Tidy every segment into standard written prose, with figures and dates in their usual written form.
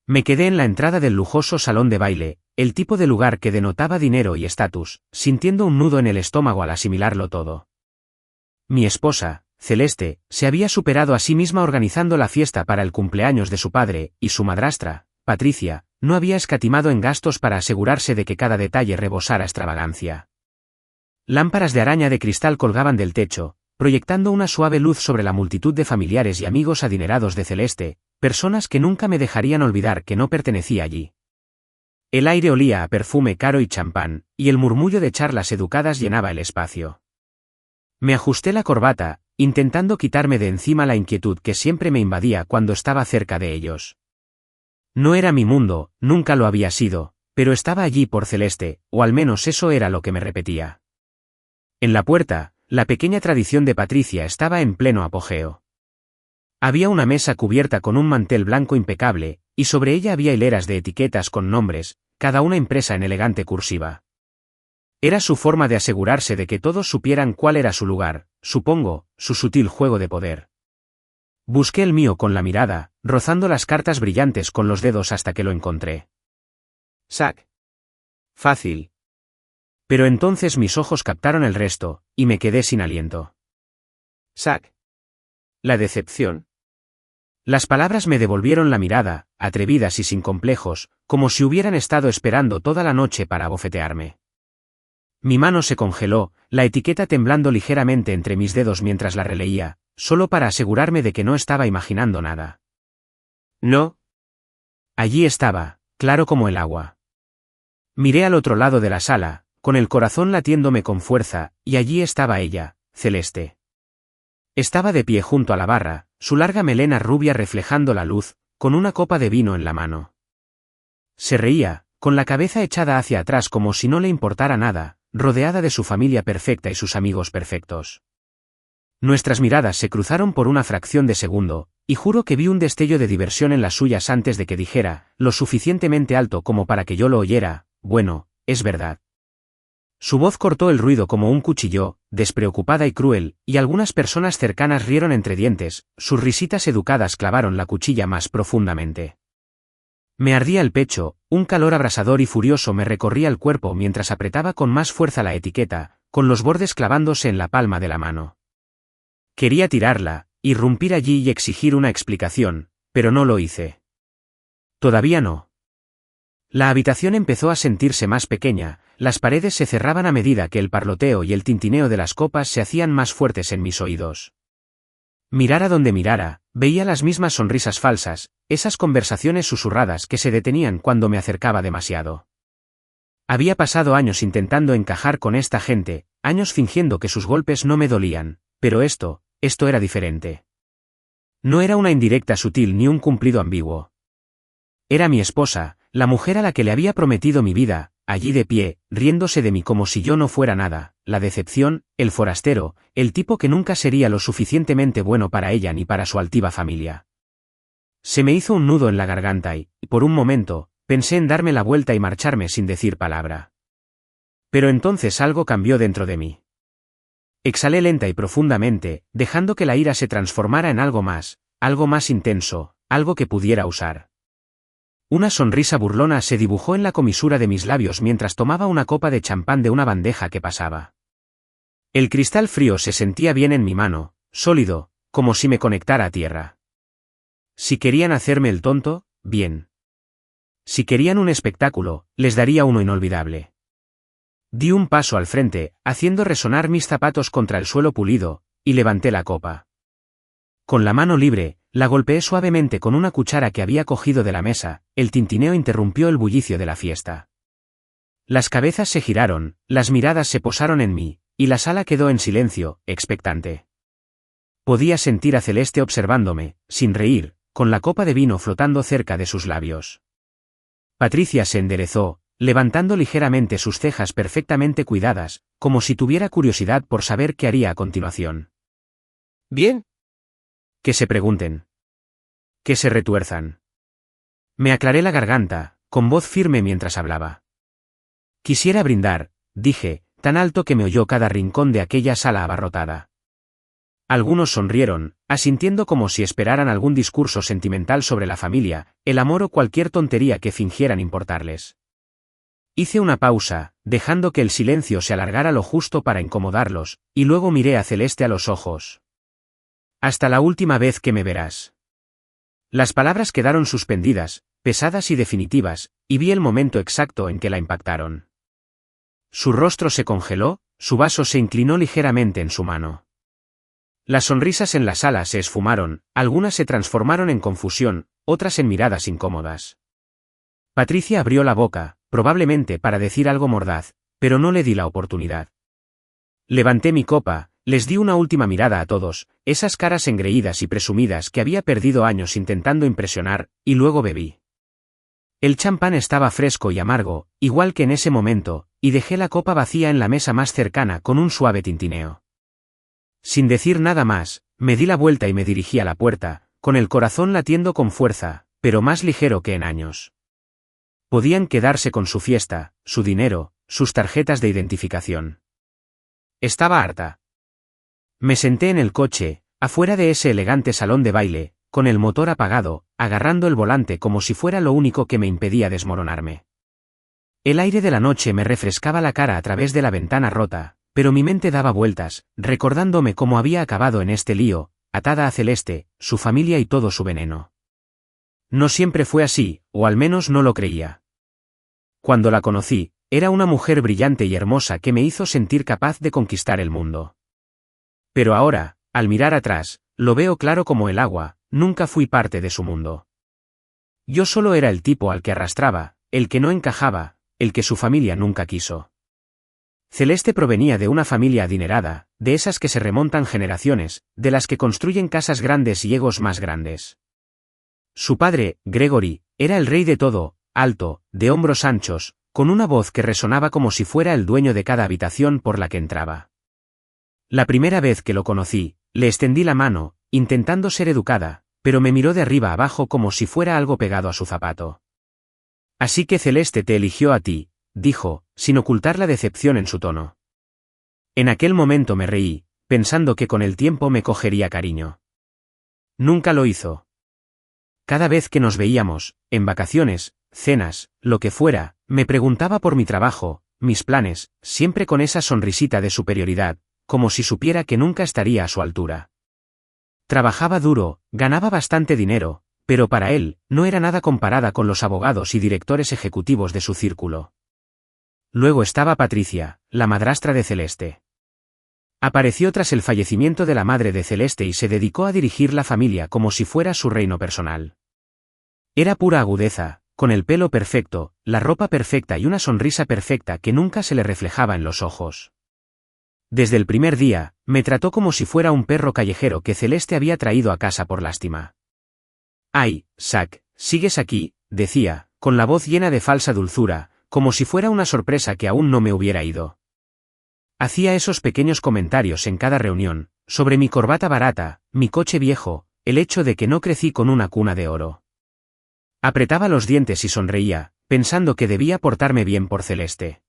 Me quedé en la entrada del lujoso salón de baile, el tipo de lugar que denotaba dinero y estatus, sintiendo un nudo en el estómago al asimilarlo todo. Mi esposa, Celeste, se había superado a sí misma organizando la fiesta para el cumpleaños de su padre, y su madrastra, Patricia, no había escatimado en gastos para asegurarse de que cada detalle rebosara extravagancia. Lámparas de araña de cristal colgaban del techo, proyectando una suave luz sobre la multitud de familiares y amigos adinerados de Celeste, personas que nunca me dejarían olvidar que no pertenecía allí. El aire olía a perfume caro y champán, y el murmullo de charlas educadas llenaba el espacio. Me ajusté la corbata, intentando quitarme de encima la inquietud que siempre me invadía cuando estaba cerca de ellos. No era mi mundo, nunca lo había sido, pero estaba allí por Celeste, o al menos eso era lo que me repetía. En la puerta, la pequeña tradición de Patricia estaba en pleno apogeo. Había una mesa cubierta con un mantel blanco impecable, y sobre ella había hileras de etiquetas con nombres, cada una impresa en elegante cursiva. Era su forma de asegurarse de que todos supieran cuál era su lugar, supongo, su sutil juego de poder. Busqué el mío con la mirada, rozando las cartas brillantes con los dedos hasta que lo encontré. Sac. Fácil. Pero entonces mis ojos captaron el resto, y me quedé sin aliento. Sac. La decepción. Las palabras me devolvieron la mirada, atrevidas y sin complejos, como si hubieran estado esperando toda la noche para abofetearme. Mi mano se congeló, la etiqueta temblando ligeramente entre mis dedos mientras la releía, solo para asegurarme de que no estaba imaginando nada. No. Allí estaba, claro como el agua. Miré al otro lado de la sala, con el corazón latiéndome con fuerza, y allí estaba ella, Celeste. Estaba de pie junto a la barra, su larga melena rubia reflejando la luz, con una copa de vino en la mano. Se reía, con la cabeza echada hacia atrás como si no le importara nada, rodeada de su familia perfecta y sus amigos perfectos. Nuestras miradas se cruzaron por una fracción de segundo, y juro que vi un destello de diversión en las suyas antes de que dijera, lo suficientemente alto como para que yo lo oyera, bueno, es verdad. Su voz cortó el ruido como un cuchillo, despreocupada y cruel, y algunas personas cercanas rieron entre dientes, sus risitas educadas clavaron la cuchilla más profundamente. Me ardía el pecho, un calor abrasador y furioso me recorría el cuerpo mientras apretaba con más fuerza la etiqueta, con los bordes clavándose en la palma de la mano. Quería tirarla, irrumpir allí y exigir una explicación, pero no lo hice. Todavía no. La habitación empezó a sentirse más pequeña, las paredes se cerraban a medida que el parloteo y el tintineo de las copas se hacían más fuertes en mis oídos. Mirara donde mirara, veía las mismas sonrisas falsas, esas conversaciones susurradas que se detenían cuando me acercaba demasiado. Había pasado años intentando encajar con esta gente, años fingiendo que sus golpes no me dolían, pero esto era diferente. No era una indirecta sutil ni un cumplido ambiguo. Era mi esposa, la mujer a la que le había prometido mi vida, allí de pie, riéndose de mí como si yo no fuera nada, la decepción, el forastero, el tipo que nunca sería lo suficientemente bueno para ella ni para su altiva familia. Se me hizo un nudo en la garganta y, por un momento, pensé en darme la vuelta y marcharme sin decir palabra. Pero entonces algo cambió dentro de mí. Exhalé lenta y profundamente, dejando que la ira se transformara en algo más intenso, algo que pudiera usar. Una sonrisa burlona se dibujó en la comisura de mis labios mientras tomaba una copa de champán de una bandeja que pasaba. El cristal frío se sentía bien en mi mano, sólido, como si me conectara a tierra. Si querían hacerme el tonto, bien. Si querían un espectáculo, les daría uno inolvidable. Di un paso al frente, haciendo resonar mis zapatos contra el suelo pulido, y levanté la copa. Con la mano libre, la golpeé suavemente con una cuchara que había cogido de la mesa, el tintineo interrumpió el bullicio de la fiesta. Las cabezas se giraron, las miradas se posaron en mí, y la sala quedó en silencio, expectante. Podía sentir a Celeste observándome, sin reír, con la copa de vino flotando cerca de sus labios. Patricia se enderezó, levantando ligeramente sus cejas perfectamente cuidadas, como si tuviera curiosidad por saber qué haría a continuación. ¿Bien? Que se pregunten. Que se retuerzan. Me aclaré la garganta, con voz firme mientras hablaba. Quisiera brindar, dije, tan alto que me oyó cada rincón de aquella sala abarrotada. Algunos sonrieron, asintiendo como si esperaran algún discurso sentimental sobre la familia, el amor o cualquier tontería que fingieran importarles. Hice una pausa, dejando que el silencio se alargara lo justo para incomodarlos, y luego miré a Celeste a los ojos. «Hasta la última vez que me verás». Las palabras quedaron suspendidas, pesadas y definitivas, y vi el momento exacto en que la impactaron. Su rostro se congeló, su vaso se inclinó ligeramente en su mano. Las sonrisas en la sala se esfumaron, algunas se transformaron en confusión, otras en miradas incómodas. Patricia abrió la boca, probablemente para decir algo mordaz, pero no le di la oportunidad. Levanté mi copa, les di una última mirada a todos, esas caras engreídas y presumidas que había perdido años intentando impresionar, y luego bebí. El champán estaba fresco y amargo, igual que en ese momento, y dejé la copa vacía en la mesa más cercana con un suave tintineo. Sin decir nada más, me di la vuelta y me dirigí a la puerta, con el corazón latiendo con fuerza, pero más ligero que en años. Podían quedarse con su fiesta, su dinero, sus tarjetas de identificación. Estaba harta. Me senté en el coche, afuera de ese elegante salón de baile, con el motor apagado, agarrando el volante como si fuera lo único que me impedía desmoronarme. El aire de la noche me refrescaba la cara a través de la ventana rota, pero mi mente daba vueltas, recordándome cómo había acabado en este lío, atada a Celeste, su familia y todo su veneno. No siempre fue así, o al menos no lo creía. Cuando la conocí, era una mujer brillante y hermosa que me hizo sentir capaz de conquistar el mundo. Pero ahora, al mirar atrás, lo veo claro como el agua, nunca fui parte de su mundo. Yo solo era el tipo al que arrastraba, el que no encajaba, el que su familia nunca quiso. Celeste provenía de una familia adinerada, de esas que se remontan generaciones, de las que construyen casas grandes y egos más grandes. Su padre, Gregory, era el rey de todo, alto, de hombros anchos, con una voz que resonaba como si fuera el dueño de cada habitación por la que entraba. La primera vez que lo conocí, le extendí la mano, intentando ser educada, pero me miró de arriba abajo como si fuera algo pegado a su zapato. «Así que Celeste te eligió a ti», dijo, sin ocultar la decepción en su tono. En aquel momento me reí, pensando que con el tiempo me cogería cariño. Nunca lo hizo. Cada vez que nos veíamos, en vacaciones, cenas, lo que fuera, me preguntaba por mi trabajo, mis planes, siempre con esa sonrisita de superioridad, como si supiera que nunca estaría a su altura. Trabajaba duro, ganaba bastante dinero, pero para él, no era nada comparada con los abogados y directores ejecutivos de su círculo. Luego estaba Patricia, la madrastra de Celeste. Apareció tras el fallecimiento de la madre de Celeste y se dedicó a dirigir la familia como si fuera su reino personal. Era pura agudeza, con el pelo perfecto, la ropa perfecta y una sonrisa perfecta que nunca se le reflejaba en los ojos. Desde el primer día, me trató como si fuera un perro callejero que Celeste había traído a casa por lástima. «Ay, Zack, sigues aquí», decía, con la voz llena de falsa dulzura, como si fuera una sorpresa que aún no me hubiera ido. Hacía esos pequeños comentarios en cada reunión, sobre mi corbata barata, mi coche viejo, el hecho de que no crecí con una cuna de oro. Apretaba los dientes y sonreía, pensando que debía portarme bien por Celeste.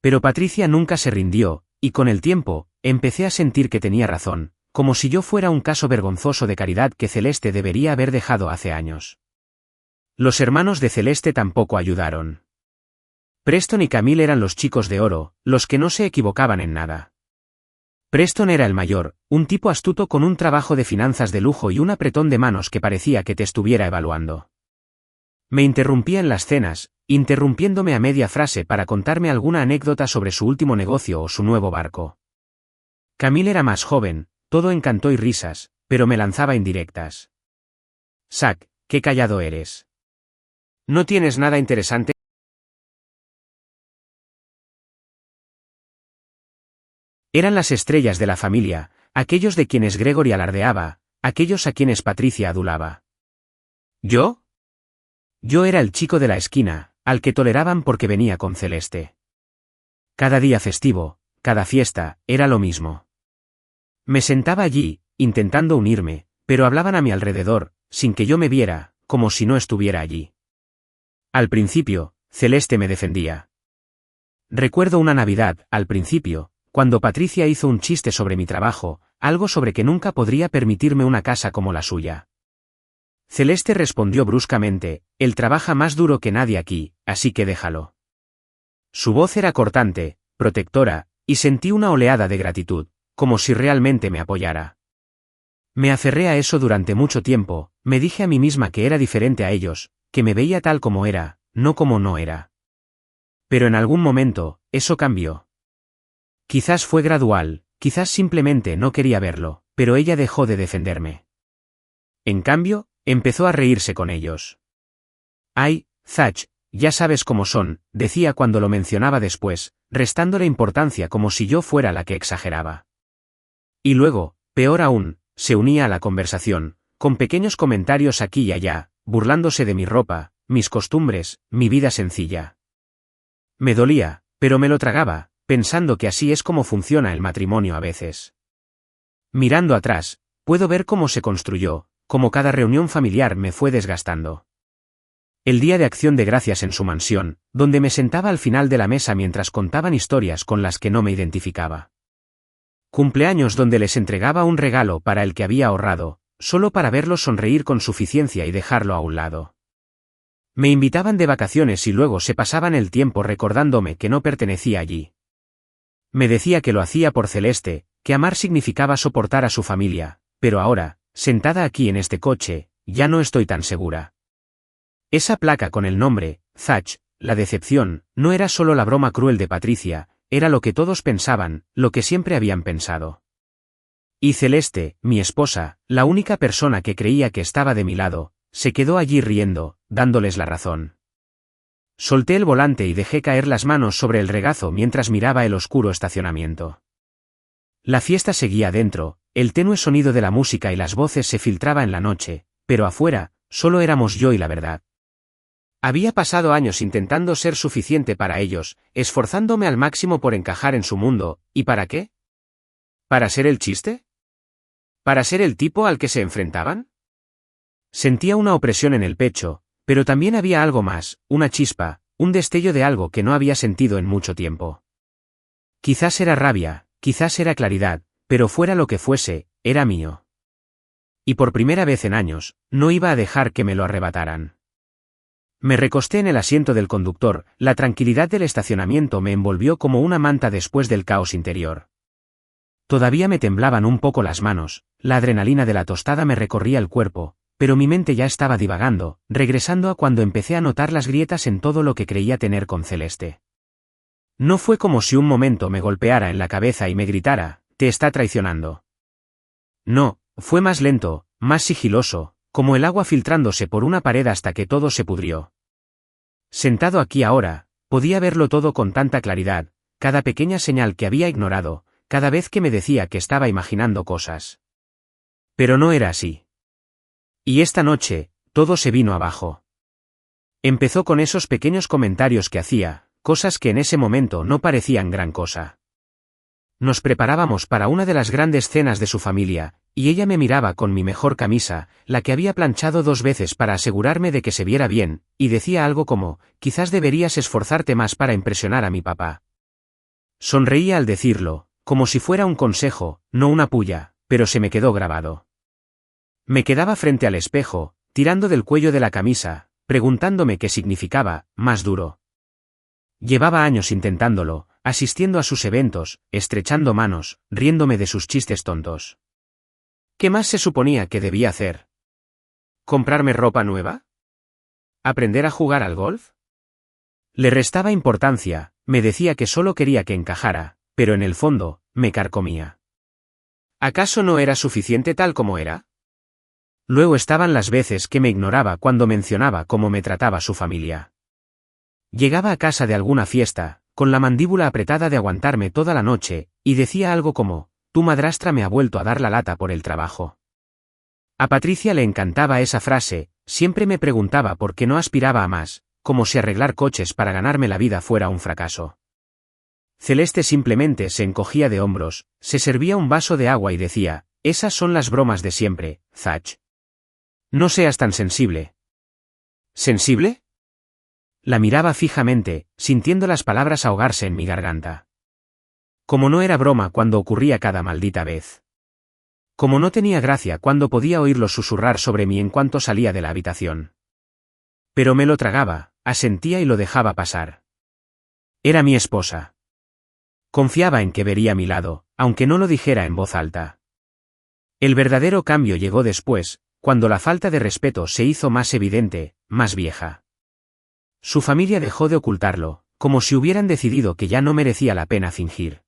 Pero Patricia nunca se rindió, y con el tiempo, empecé a sentir que tenía razón, como si yo fuera un caso vergonzoso de caridad que Celeste debería haber dejado hace años. Los hermanos de Celeste tampoco ayudaron. Preston y Camille eran los chicos de oro, los que no se equivocaban en nada. Preston era el mayor, un tipo astuto con un trabajo de finanzas de lujo y un apretón de manos que parecía que te estuviera evaluando. Me interrumpía en las cenas, interrumpiéndome a media frase para contarme alguna anécdota sobre su último negocio o su nuevo barco. Camille era más joven, todo encanto y risas, pero me lanzaba indirectas. «Zack, qué callado eres. ¿No tienes nada interesante?» Eran las estrellas de la familia, aquellos de quienes Gregory alardeaba, aquellos a quienes Patricia adulaba. ¿Yo? Yo era el chico de la esquina, al que toleraban porque venía con Celeste. Cada día festivo, cada fiesta, era lo mismo. Me sentaba allí, intentando unirme, pero hablaban a mi alrededor, sin que yo me viera, como si no estuviera allí. Al principio, Celeste me defendía. Recuerdo una Navidad, al principio, cuando Patricia hizo un chiste sobre mi trabajo, algo sobre que nunca podría permitirme una casa como la suya. Celeste respondió bruscamente, él trabaja más duro que nadie aquí, así que déjalo. Su voz era cortante, protectora, y sentí una oleada de gratitud, como si realmente me apoyara. Me aferré a eso durante mucho tiempo, me dije a mí misma que era diferente a ellos, que me veía tal como era, no como no era. Pero en algún momento, eso cambió. Quizás fue gradual, quizás simplemente no quería verlo, pero ella dejó de defenderme. En cambio, empezó a reírse con ellos. Ay, Zach, ya sabes cómo son, decía cuando lo mencionaba después, restándole importancia como si yo fuera la que exageraba. Y luego, peor aún, se unía a la conversación, con pequeños comentarios aquí y allá, burlándose de mi ropa, mis costumbres, mi vida sencilla. Me dolía, pero me lo tragaba, pensando que así es como funciona el matrimonio a veces. Mirando atrás, puedo ver cómo se construyó, cómo cada reunión familiar me fue desgastando. El día de Acción de Gracias en su mansión, donde me sentaba al final de la mesa mientras contaban historias con las que no me identificaba. Cumpleaños donde les entregaba un regalo para el que había ahorrado, solo para verlos sonreír con suficiencia y dejarlo a un lado. Me invitaban de vacaciones y luego se pasaban el tiempo recordándome que no pertenecía allí. Me decía que lo hacía por Celeste, que amar significaba soportar a su familia, pero ahora, sentada aquí en este coche, ya no estoy tan segura. Esa placa con el nombre, Zach, la decepción, no era solo la broma cruel de Patricia, era lo que todos pensaban, lo que siempre habían pensado. Y Celeste, mi esposa, la única persona que creía que estaba de mi lado, se quedó allí riendo, dándoles la razón. Solté el volante y dejé caer las manos sobre el regazo mientras miraba el oscuro estacionamiento. La fiesta seguía dentro, el tenue sonido de la música y las voces se filtraba en la noche, pero afuera, solo éramos yo y la verdad. Había pasado años intentando ser suficiente para ellos, esforzándome al máximo por encajar en su mundo, ¿y para qué? ¿Para ser el chiste? ¿Para ser el tipo al que se enfrentaban? Sentía una opresión en el pecho, pero también había algo más, una chispa, un destello de algo que no había sentido en mucho tiempo. Quizás era rabia, quizás era claridad, pero fuera lo que fuese, era mío. Y por primera vez en años, no iba a dejar que me lo arrebataran. Me recosté en el asiento del conductor, la tranquilidad del estacionamiento me envolvió como una manta después del caos interior. Todavía me temblaban un poco las manos, la adrenalina de la tostada me recorría el cuerpo, pero mi mente ya estaba divagando, regresando a cuando empecé a notar las grietas en todo lo que creía tener con Celeste. No fue como si un momento me golpeara en la cabeza y me gritara, «Te está traicionando». No, fue más lento, más sigiloso, como el agua filtrándose por una pared hasta que todo se pudrió. Sentado aquí ahora, podía verlo todo con tanta claridad, cada pequeña señal que había ignorado, cada vez que me decía que estaba imaginando cosas. Pero no era así. Y esta noche, todo se vino abajo. Empezó con esos pequeños comentarios que hacía, cosas que en ese momento no parecían gran cosa. Nos preparábamos para una de las grandes cenas de su familia, y ella me miraba con mi mejor camisa, la que había planchado 2 veces para asegurarme de que se viera bien, y decía algo como, quizás deberías esforzarte más para impresionar a mi papá. Sonreía al decirlo, como si fuera un consejo, no una puya, pero se me quedó grabado. Me quedaba frente al espejo, tirando del cuello de la camisa, preguntándome qué significaba, más duro. Llevaba años intentándolo, asistiendo a sus eventos, estrechando manos, riéndome de sus chistes tontos. ¿Qué más se suponía que debía hacer? ¿Comprarme ropa nueva? ¿Aprender a jugar al golf? Le restaba importancia, me decía que solo quería que encajara, pero en el fondo, me carcomía. ¿Acaso no era suficiente tal como era? Luego estaban las veces que me ignoraba cuando mencionaba cómo me trataba su familia. Llegaba a casa de alguna fiesta, con la mandíbula apretada de aguantarme toda la noche, y decía algo como, tu madrastra me ha vuelto a dar la lata por el trabajo. A Patricia le encantaba esa frase, siempre me preguntaba por qué no aspiraba a más, como si arreglar coches para ganarme la vida fuera un fracaso. Celeste simplemente se encogía de hombros, se servía un vaso de agua y decía, esas son las bromas de siempre, Zach. No seas tan sensible. ¿Sensible? La miraba fijamente, sintiendo las palabras ahogarse en mi garganta. Como no era broma cuando ocurría cada maldita vez. Como no tenía gracia cuando podía oírlo susurrar sobre mí en cuanto salía de la habitación. Pero me lo tragaba, asentía y lo dejaba pasar. Era mi esposa. Confiaba en que vería a mi lado, aunque no lo dijera en voz alta. El verdadero cambio llegó después, cuando la falta de respeto se hizo más evidente, más vieja. Su familia dejó de ocultarlo, como si hubieran decidido que ya no merecía la pena fingir.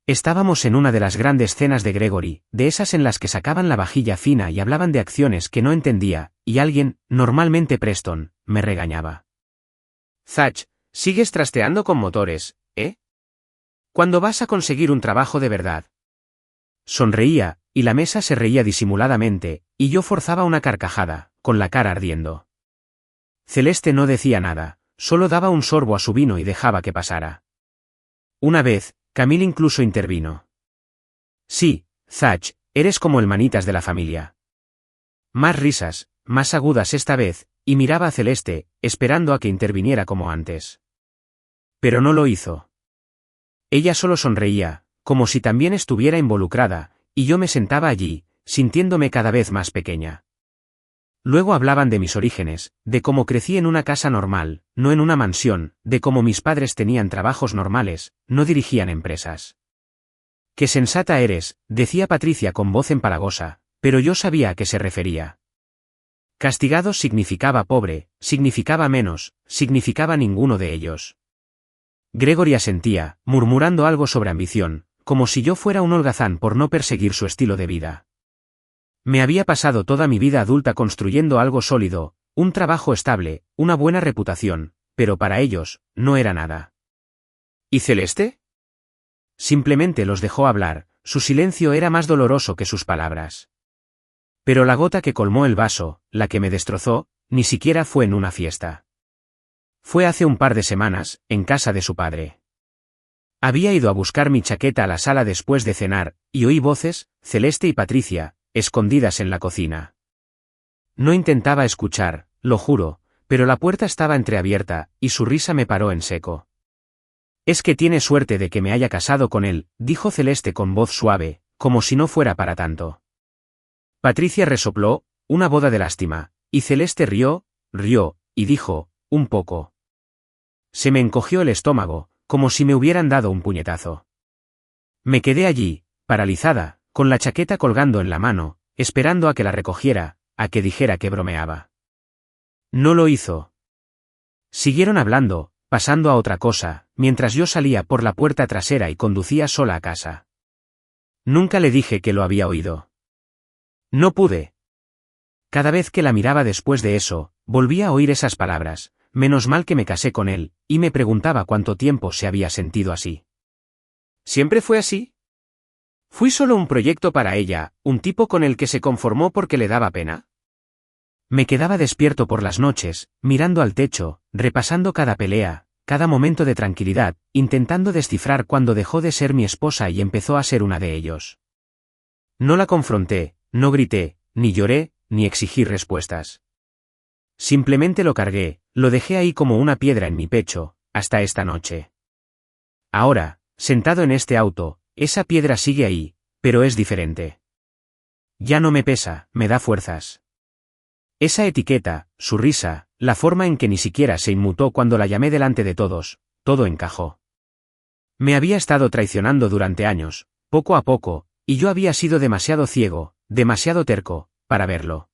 Estábamos en una de las grandes cenas de Gregory, de esas en las que sacaban la vajilla fina y hablaban de acciones que no entendía, y alguien, normalmente Preston, me regañaba. «Zach, sigues trasteando con motores, ¿eh? ¿Cuándo vas a conseguir un trabajo de verdad?» Sonreía, y la mesa se reía disimuladamente, y yo forzaba una carcajada, con la cara ardiendo. Celeste no decía nada, solo daba un sorbo a su vino y dejaba que pasara. Una vez, Camille incluso intervino. «Sí, Zach, eres como el manitas de la familia». Más risas, más agudas esta vez, y miraba a Celeste, esperando a que interviniera como antes. Pero no lo hizo. Ella solo sonreía, como si también estuviera involucrada, y yo me sentaba allí, sintiéndome cada vez más pequeña. Luego hablaban de mis orígenes, de cómo crecí en una casa normal, no en una mansión, de cómo mis padres tenían trabajos normales, no dirigían empresas. «Qué sensata eres», decía Patricia con voz empalagosa, pero yo sabía a qué se refería. Castigado significaba pobre, significaba menos, significaba ninguno de ellos. Gregory asentía, murmurando algo sobre ambición, como si yo fuera un holgazán por no perseguir su estilo de vida. Me había pasado toda mi vida adulta construyendo algo sólido, un trabajo estable, una buena reputación, pero para ellos, no era nada. ¿Y Celeste? Simplemente los dejó hablar, su silencio era más doloroso que sus palabras. Pero la gota que colmó el vaso, la que me destrozó, ni siquiera fue en una fiesta. Fue hace un par de semanas, en casa de su padre. Había ido a buscar mi chaqueta a la sala después de cenar, y oí voces, Celeste y Patricia, escondidas en la cocina. No intentaba escuchar, lo juro, pero la puerta estaba entreabierta, y su risa me paró en seco. «Es que tiene suerte de que me haya casado con él», dijo Celeste con voz suave, como si no fuera para tanto. Patricia resopló, «una boda de lástima», y Celeste rió, y dijo, «un poco». Se me encogió el estómago, como si me hubieran dado un puñetazo. Me quedé allí, paralizada, con la chaqueta colgando en la mano, esperando a que la recogiera, a que dijera que bromeaba. No lo hizo. Siguieron hablando, pasando a otra cosa, mientras yo salía por la puerta trasera y conducía sola a casa. Nunca le dije que lo había oído. No pude. Cada vez que la miraba después de eso, volvía a oír esas palabras, menos mal que me casé con él, y me preguntaba cuánto tiempo se había sentido así. ¿Siempre fue así? ¿Fui solo un proyecto para ella, un tipo con el que se conformó porque le daba pena? Me quedaba despierto por las noches, mirando al techo, repasando cada pelea, cada momento de tranquilidad, intentando descifrar cuándo dejó de ser mi esposa y empezó a ser una de ellos. No la confronté, no grité, ni lloré, ni exigí respuestas. Simplemente lo cargué, lo dejé ahí como una piedra en mi pecho, hasta esta noche. Ahora, sentado en este auto, esa piedra sigue ahí, pero es diferente. Ya no me pesa, me da fuerzas. Esa etiqueta, su risa, la forma en que ni siquiera se inmutó cuando la llamé delante de todos, todo encajó. Me había estado traicionando durante años, poco a poco, y yo había sido demasiado ciego, demasiado terco, para verlo.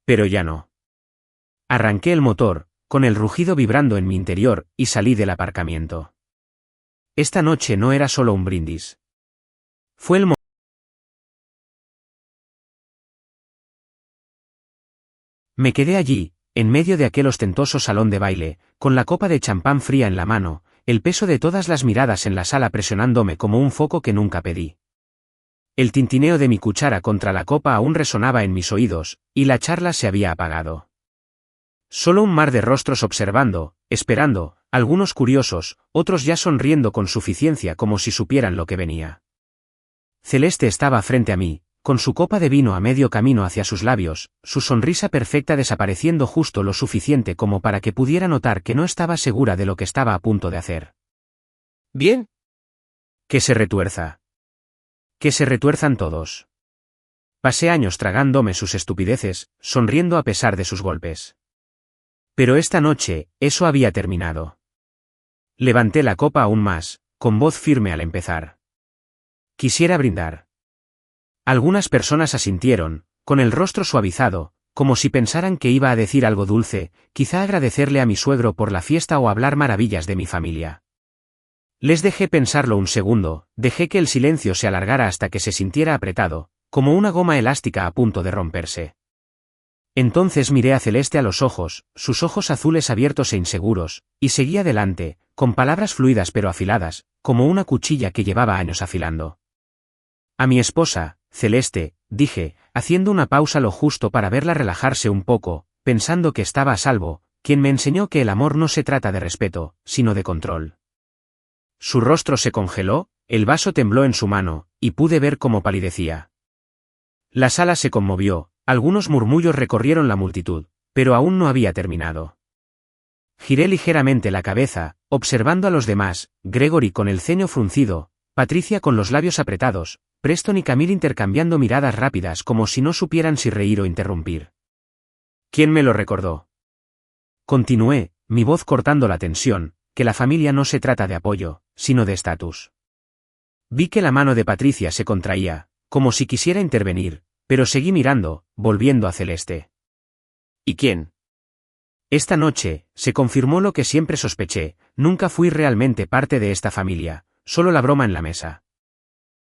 Pero ya no. Arranqué el motor, con el rugido vibrando en mi interior, y salí del aparcamiento. Esta noche no era solo un brindis. Fue el momento. Me quedé allí, en medio de aquel ostentoso salón de baile, con la copa de champán fría en la mano, el peso de todas las miradas en la sala presionándome como un foco que nunca pedí. El tintineo de mi cuchara contra la copa aún resonaba en mis oídos, y la charla se había apagado. Solo un mar de rostros observando, esperando, algunos curiosos, otros ya sonriendo con suficiencia como si supieran lo que venía. Celeste estaba frente a mí, con su copa de vino a medio camino hacia sus labios, su sonrisa perfecta desapareciendo justo lo suficiente como para que pudiera notar que no estaba segura de lo que estaba a punto de hacer. «Bien». «Que se retuerza. Que se retuerzan todos». Pasé años tragándome sus estupideces, sonriendo a pesar de sus golpes. Pero esta noche, eso había terminado. Levanté la copa aún más, con voz firme al empezar. Quisiera brindar. Algunas personas asintieron, con el rostro suavizado, como si pensaran que iba a decir algo dulce, quizá agradecerle a mi suegro por la fiesta o hablar maravillas de mi familia. Les dejé pensarlo un segundo, dejé que el silencio se alargara hasta que se sintiera apretado, como una goma elástica a punto de romperse. Entonces miré a Celeste a los ojos, sus ojos azules abiertos e inseguros, y seguí adelante, con palabras fluidas pero afiladas, como una cuchilla que llevaba años afilando. A mi esposa, Celeste, dije, haciendo una pausa lo justo para verla relajarse un poco, pensando que estaba a salvo, quien me enseñó que el amor no se trata de respeto, sino de control. Su rostro se congeló, el vaso tembló en su mano, y pude ver cómo palidecía. La sala se conmovió, algunos murmullos recorrieron la multitud, pero aún no había terminado. Giré ligeramente la cabeza, observando a los demás, Gregory con el ceño fruncido, Patricia con los labios apretados, Preston y Camille intercambiando miradas rápidas como si no supieran si reír o interrumpir. ¿Quién me lo recordó? Continué, mi voz cortando la tensión, que la familia no se trata de apoyo, sino de estatus. Vi que la mano de Patricia se contraía, como si quisiera intervenir, pero seguí mirando, volviendo a Celeste. ¿Y quién? Esta noche, se confirmó lo que siempre sospeché, nunca fui realmente parte de esta familia, solo la broma en la mesa.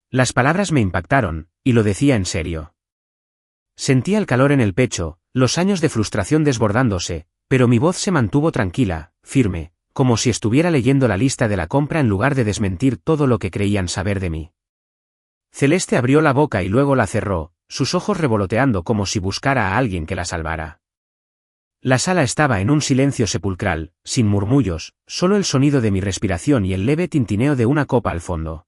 Las palabras me impactaron, y lo decía en serio. Sentía el calor en el pecho, los años de frustración desbordándose, pero mi voz se mantuvo tranquila, firme, como si estuviera leyendo la lista de la compra en lugar de desmentir todo lo que creían saber de mí. Celeste abrió la boca y luego la cerró, sus ojos revoloteando como si buscara a alguien que la salvara. La sala estaba en un silencio sepulcral, sin murmullos, solo el sonido de mi respiración y el leve tintineo de una copa al fondo.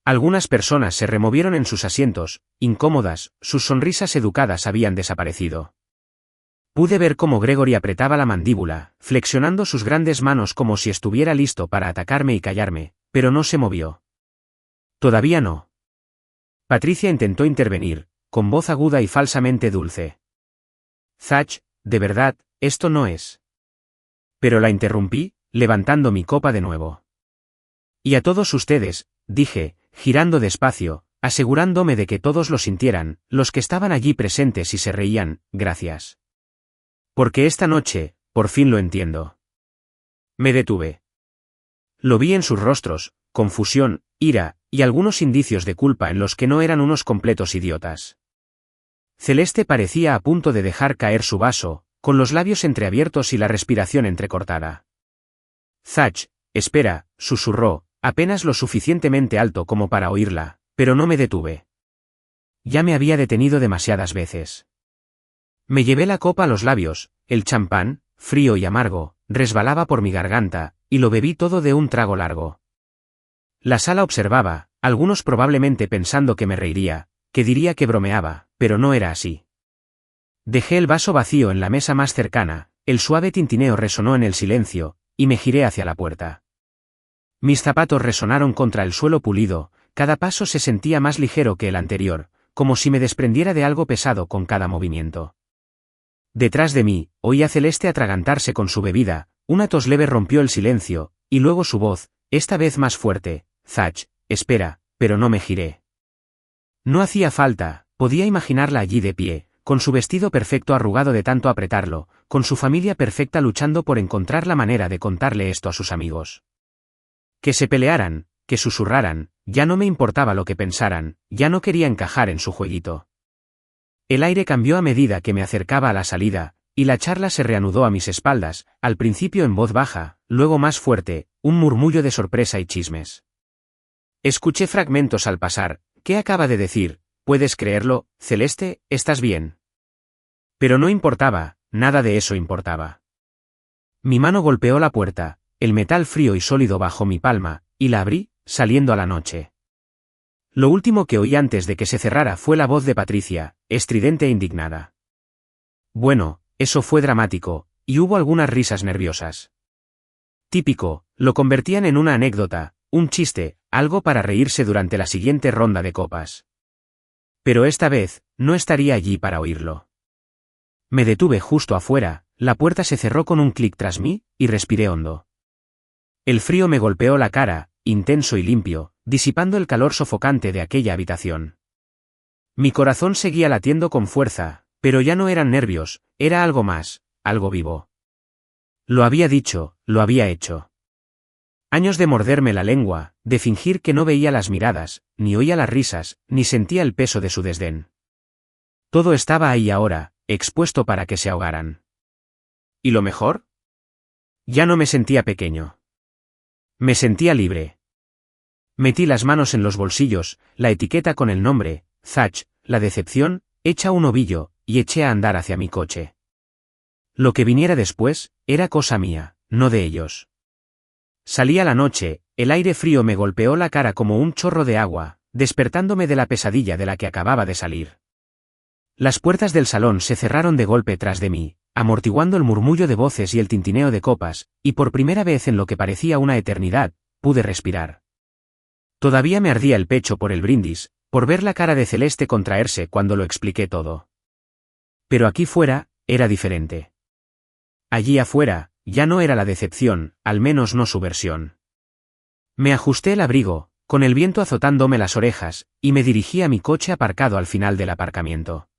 Algunas personas se removieron en sus asientos, incómodas, sus sonrisas educadas habían desaparecido. Pude ver cómo Gregory apretaba la mandíbula, flexionando sus grandes manos como si estuviera listo para atacarme y callarme, pero no se movió. Todavía no. Patricia intentó intervenir, con voz aguda y falsamente dulce. Zach, de verdad, esto no es. Pero la interrumpí, levantando mi copa de nuevo. Y a todos ustedes, dije, girando despacio, asegurándome de que todos lo sintieran, los que estaban allí presentes y se reían, gracias. Porque esta noche, por fin lo entiendo. Me detuve. Lo vi en sus rostros, confusión, ira, y algunos indicios de culpa en los que no eran unos completos idiotas. Celeste parecía a punto de dejar caer su vaso, con los labios entreabiertos y la respiración entrecortada. Zach, espera, susurró, apenas lo suficientemente alto como para oírla, pero no me detuve. Ya me había detenido demasiadas veces. Me llevé la copa a los labios, el champán, frío y amargo, resbalaba por mi garganta, y lo bebí todo de un trago largo. La sala observaba, algunos probablemente pensando que me reiría, que diría que bromeaba, pero no era así. Dejé el vaso vacío en la mesa más cercana, el suave tintineo resonó en el silencio, y me giré hacia la puerta. Mis zapatos resonaron contra el suelo pulido, cada paso se sentía más ligero que el anterior, como si me desprendiera de algo pesado con cada movimiento. Detrás de mí, oí a Celeste atragantarse con su bebida, una tos leve rompió el silencio, y luego su voz, esta vez más fuerte, Zach, espera, pero no me giré. No hacía falta, podía imaginarla allí de pie, con su vestido perfecto arrugado de tanto apretarlo, con su familia perfecta luchando por encontrar la manera de contarle esto a sus amigos. Que se pelearan, que susurraran, ya no me importaba lo que pensaran, ya no quería encajar en su jueguito. El aire cambió a medida que me acercaba a la salida, y la charla se reanudó a mis espaldas, al principio en voz baja, luego más fuerte, un murmullo de sorpresa y chismes. Escuché fragmentos al pasar. ¿Qué acaba de decir? ¿Puedes creerlo, Celeste? ¿Estás bien? Pero no importaba, nada de eso importaba. Mi mano golpeó la puerta, el metal frío y sólido bajo mi palma, y la abrí, saliendo a la noche. Lo último que oí antes de que se cerrara fue la voz de Patricia, estridente e indignada. Bueno, eso fue dramático, y hubo algunas risas nerviosas. Típico, lo convertían en una anécdota, un chiste, algo para reírse durante la siguiente ronda de copas. Pero esta vez, no estaría allí para oírlo. Me detuve justo afuera, la puerta se cerró con un clic tras mí, y respiré hondo. El frío me golpeó la cara, intenso y limpio, disipando el calor sofocante de aquella habitación. Mi corazón seguía latiendo con fuerza, pero ya no eran nervios, era algo más, algo vivo. Lo había dicho, lo había hecho. Años de morderme la lengua, de fingir que no veía las miradas, ni oía las risas, ni sentía el peso de su desdén. Todo estaba ahí ahora, expuesto para que se ahogaran. ¿Y lo mejor? Ya no me sentía pequeño. Me sentía libre. Metí las manos en los bolsillos, la etiqueta con el nombre, Zach, la decepción, hecha un ovillo, y eché a andar hacia mi coche. Lo que viniera después, era cosa mía, no de ellos. Salí a la noche, el aire frío me golpeó la cara como un chorro de agua, despertándome de la pesadilla de la que acababa de salir. Las puertas del salón se cerraron de golpe tras de mí, amortiguando el murmullo de voces y el tintineo de copas, y por primera vez en lo que parecía una eternidad, pude respirar. Todavía me ardía el pecho por el brindis, por ver la cara de Celeste contraerse cuando lo expliqué todo. Pero aquí fuera, era diferente. Allí afuera, ya no era la decepción, al menos no su versión. Me ajusté el abrigo, con el viento azotándome las orejas, y me dirigí a mi coche aparcado al final del aparcamiento.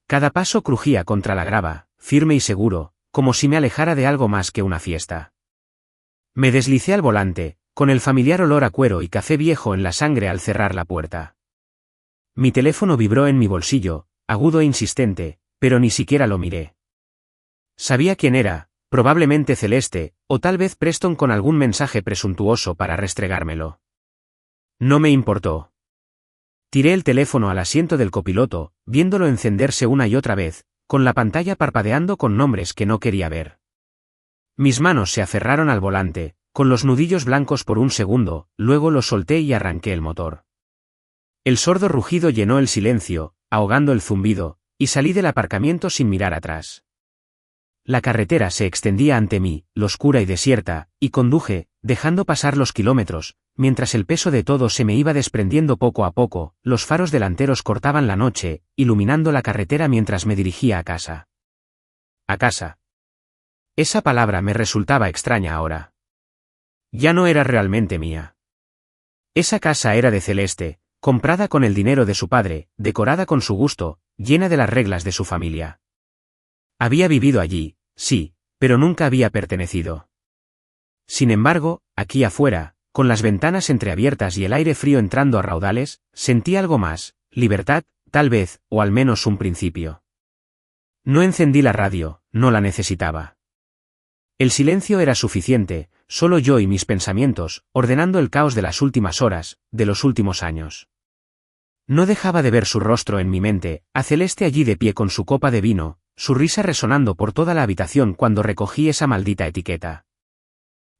Cada paso crujía contra la grava, firme y seguro, como si me alejara de algo más que una fiesta. Me deslicé al volante, con el familiar olor a cuero y café viejo en la sangre al cerrar la puerta. Mi teléfono vibró en mi bolsillo, agudo e insistente, pero ni siquiera lo miré. Sabía quién era, probablemente Celeste, o tal vez Preston con algún mensaje presuntuoso para restregármelo. No me importó. Tiré el teléfono al asiento del copiloto, viéndolo encenderse una y otra vez, con la pantalla parpadeando con nombres que no quería ver. Mis manos se aferraron al volante, con los nudillos blancos por un segundo, luego los solté y arranqué el motor. El sordo rugido llenó el silencio, ahogando el zumbido, y salí del aparcamiento sin mirar atrás. La carretera se extendía ante mí, oscura y desierta, y conduje, dejando pasar los kilómetros, mientras el peso de todo se me iba desprendiendo poco a poco, los faros delanteros cortaban la noche, iluminando la carretera mientras me dirigía a casa. A casa. Esa palabra me resultaba extraña ahora. Ya no era realmente mía. Esa casa era de Celeste, comprada con el dinero de su padre, decorada con su gusto, llena de las reglas de su familia. Había vivido allí, sí, pero nunca había pertenecido. Sin embargo, aquí afuera, con las ventanas entreabiertas y el aire frío entrando a raudales, sentí algo más, libertad, tal vez, o al menos un principio. No encendí la radio, no la necesitaba. El silencio era suficiente, solo yo y mis pensamientos, ordenando el caos de las últimas horas, de los últimos años. No dejaba de ver su rostro en mi mente, a Celeste allí de pie con su copa de vino, su risa resonando por toda la habitación cuando recogí esa maldita etiqueta.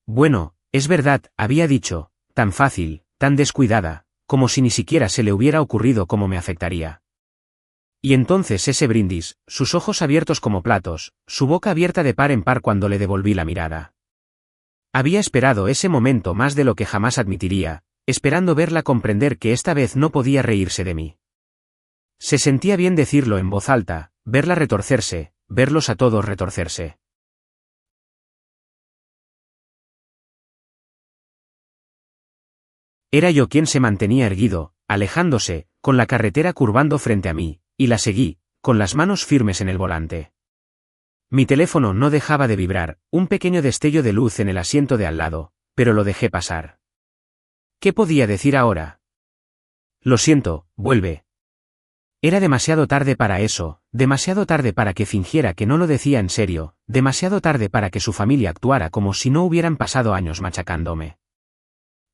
Bueno, es verdad, había dicho, tan fácil, tan descuidada, como si ni siquiera se le hubiera ocurrido cómo me afectaría. Y entonces ese brindis, sus ojos abiertos como platos, su boca abierta de par en par cuando le devolví la mirada. Había esperado ese momento más de lo que jamás admitiría, esperando verla comprender que esta vez no podía reírse de mí. Se sentía bien decirlo en voz alta, verla retorcerse, verlos a todos retorcerse. Era yo quien se mantenía erguido, alejándose, con la carretera curvando frente a mí, y la seguí, con las manos firmes en el volante. Mi teléfono no dejaba de vibrar, un pequeño destello de luz en el asiento de al lado, pero lo dejé pasar. ¿Qué podía decir ahora? Lo siento, vuelve. Era demasiado tarde para eso, demasiado tarde para que fingiera que no lo decía en serio, demasiado tarde para que su familia actuara como si no hubieran pasado años machacándome.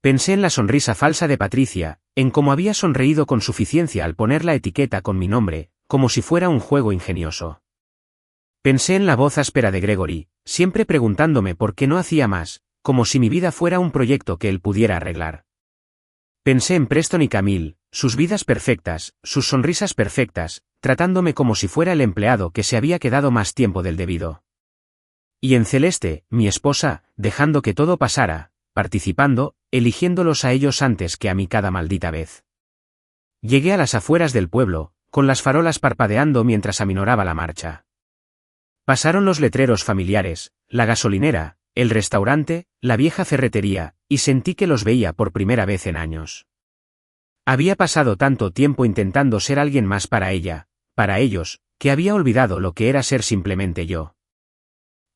Pensé en la sonrisa falsa de Patricia, en cómo había sonreído con suficiencia al poner la etiqueta con mi nombre, como si fuera un juego ingenioso. Pensé en la voz áspera de Gregory, siempre preguntándome por qué no hacía más, como si mi vida fuera un proyecto que él pudiera arreglar. Pensé en Preston y Camille, sus vidas perfectas, sus sonrisas perfectas, tratándome como si fuera el empleado que se había quedado más tiempo del debido. Y en Celeste, mi esposa, dejando que todo pasara, participando, eligiéndolos a ellos antes que a mí cada maldita vez. Llegué a las afueras del pueblo, con las farolas parpadeando mientras aminoraba la marcha. Pasaron los letreros familiares, la gasolinera, el restaurante, la vieja ferretería, y sentí que los veía por primera vez en años. Había pasado tanto tiempo intentando ser alguien más para ella, para ellos, que había olvidado lo que era ser simplemente yo.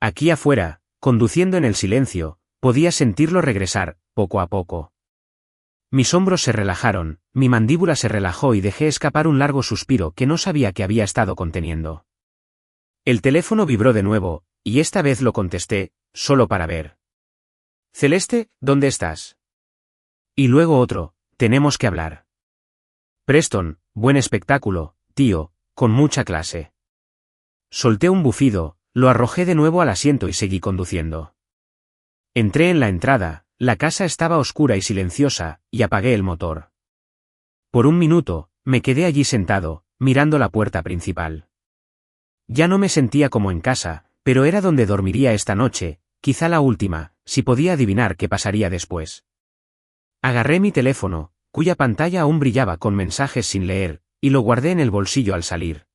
Aquí afuera, conduciendo en el silencio, podía sentirlo regresar, poco a poco. Mis hombros se relajaron, mi mandíbula se relajó y dejé escapar un largo suspiro que no sabía que había estado conteniendo. El teléfono vibró de nuevo, y esta vez lo contesté, solo para ver. Celeste, ¿dónde estás? Y luego otro, tenemos que hablar. Preston, buen espectáculo, tío, con mucha clase. Solté un bufido, lo arrojé de nuevo al asiento y seguí conduciendo. Entré en la entrada, la casa estaba oscura y silenciosa, y apagué el motor. Por un minuto, me quedé allí sentado, mirando la puerta principal. Ya no me sentía como en casa, pero era donde dormiría esta noche, quizá la última, si podía adivinar qué pasaría después. Agarré mi teléfono, cuya pantalla aún brillaba con mensajes sin leer, y lo guardé en el bolsillo al salir.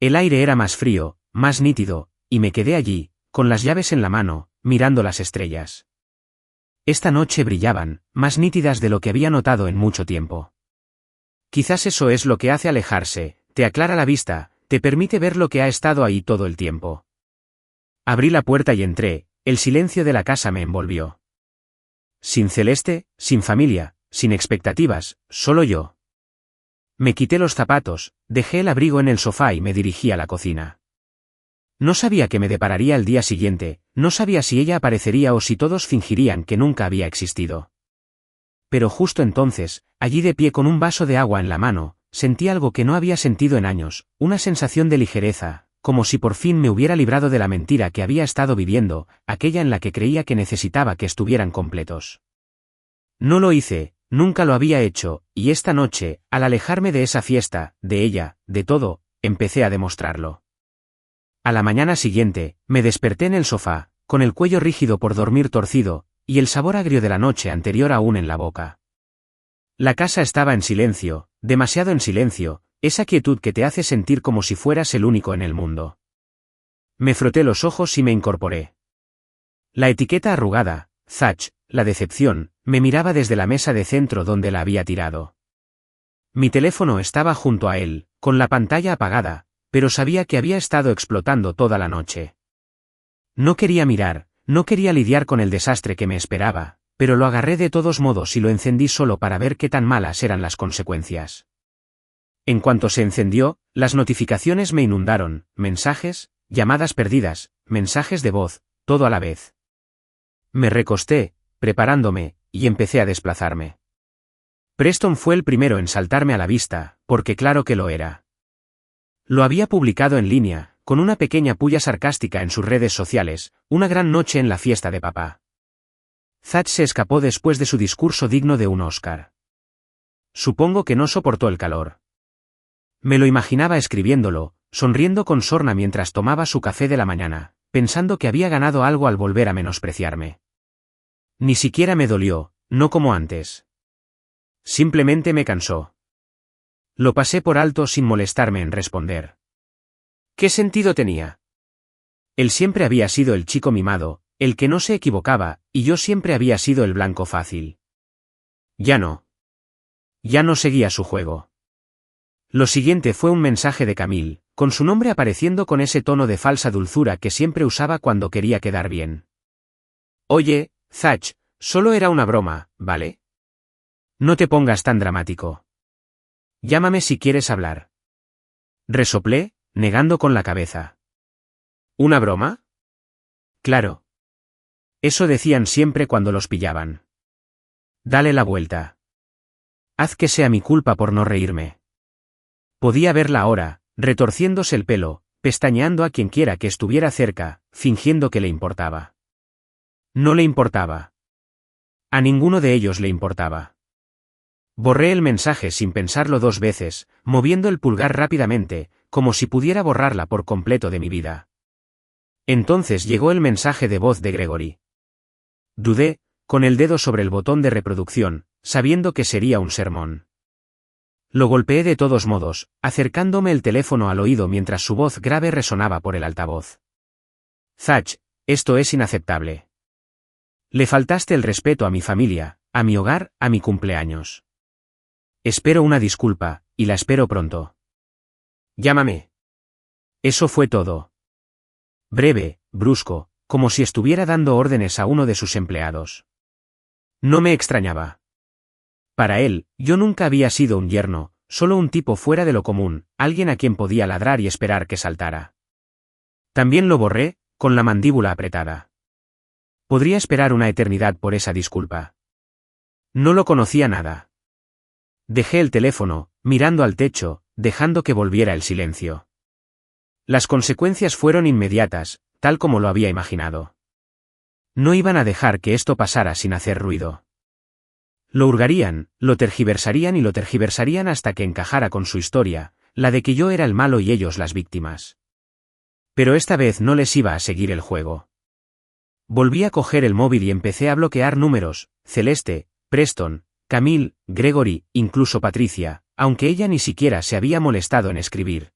El aire era más frío, más nítido, y me quedé allí, con las llaves en la mano, mirando las estrellas. Esta noche brillaban, más nítidas de lo que había notado en mucho tiempo. Quizás eso es lo que hace alejarse, te aclara la vista, te permite ver lo que ha estado ahí todo el tiempo. Abrí la puerta y entré, el silencio de la casa me envolvió. Sin Celeste, sin familia, sin expectativas, solo yo. Me quité los zapatos, dejé el abrigo en el sofá y me dirigí a la cocina. No sabía qué me depararía el día siguiente, no sabía si ella aparecería o si todos fingirían que nunca había existido. Pero justo entonces, allí de pie con un vaso de agua en la mano, sentí algo que no había sentido en años, una sensación de ligereza, como si por fin me hubiera librado de la mentira que había estado viviendo, aquella en la que creía que necesitaba que estuvieran completos. No lo hice, nunca lo había hecho, y esta noche, al alejarme de esa fiesta, de ella, de todo, empecé a demostrarlo. A la mañana siguiente, me desperté en el sofá, con el cuello rígido por dormir torcido, y el sabor agrio de la noche anterior aún en la boca. La casa estaba en silencio, demasiado en silencio, esa quietud que te hace sentir como si fueras el único en el mundo. Me froté los ojos y me incorporé. La etiqueta arrugada, Zach, la decepción, me miraba desde la mesa de centro donde la había tirado. Mi teléfono estaba junto a él, con la pantalla apagada, pero sabía que había estado explotando toda la noche. No quería mirar, no quería lidiar con el desastre que me esperaba, pero lo agarré de todos modos y lo encendí solo para ver qué tan malas eran las consecuencias. En cuanto se encendió, las notificaciones me inundaron, mensajes, llamadas perdidas, mensajes de voz, todo a la vez. Me recosté, preparándome, y empecé a desplazarme. Preston fue el primero en saltarme a la vista, porque claro que lo era. Lo había publicado en línea, con una pequeña puya sarcástica en sus redes sociales, una gran noche en la fiesta de papá. Zach se escapó después de su discurso digno de un Oscar. Supongo que no soportó el calor. Me lo imaginaba escribiéndolo, sonriendo con sorna mientras tomaba su café de la mañana, pensando que había ganado algo al volver a menospreciarme. Ni siquiera me dolió, no como antes. Simplemente me cansó. Lo pasé por alto sin molestarme en responder. ¿Qué sentido tenía? Él siempre había sido el chico mimado, el que no se equivocaba, y yo siempre había sido el blanco fácil. Ya no. Ya no seguía su juego. Lo siguiente fue un mensaje de Camille, con su nombre apareciendo con ese tono de falsa dulzura que siempre usaba cuando quería quedar bien. Oye, Zach, solo era una broma, ¿vale? No te pongas tan dramático. Llámame si quieres hablar. Resoplé, negando con la cabeza. ¿Una broma? Claro. Eso decían siempre cuando los pillaban. Dale la vuelta. Haz que sea mi culpa por no reírme. Podía verla ahora, retorciéndose el pelo, pestañeando a quien quiera que estuviera cerca, fingiendo que le importaba. No le importaba. A ninguno de ellos le importaba. Borré el mensaje sin pensarlo 2 veces, moviendo el pulgar rápidamente, como si pudiera borrarla por completo de mi vida. Entonces llegó el mensaje de voz de Gregory. Dudé, con el dedo sobre el botón de reproducción, sabiendo que sería un sermón. Lo golpeé de todos modos, acercándome el teléfono al oído mientras su voz grave resonaba por el altavoz. Zach, esto es inaceptable. Le faltaste el respeto a mi familia, a mi hogar, a mi cumpleaños. Espero una disculpa, y la espero pronto. Llámame. Eso fue todo. Breve, brusco, como si estuviera dando órdenes a uno de sus empleados. No me extrañaba. Para él, yo nunca había sido un yerno, solo un tipo fuera de lo común, alguien a quien podía ladrar y esperar que saltara. También lo borré, con la mandíbula apretada. Podría esperar una eternidad por esa disculpa. No lo conocía nada. Dejé el teléfono, mirando al techo, dejando que volviera el silencio. Las consecuencias fueron inmediatas, tal como lo había imaginado. No iban a dejar que esto pasara sin hacer ruido. Lo hurgarían, lo tergiversarían y lo tergiversarían hasta que encajara con su historia, la de que yo era el malo y ellos las víctimas. Pero esta vez no les iba a seguir el juego. Volví a coger el móvil y empecé a bloquear números: Celeste, Preston, Camille, Gregory, incluso Patricia, aunque ella ni siquiera se había molestado en escribir.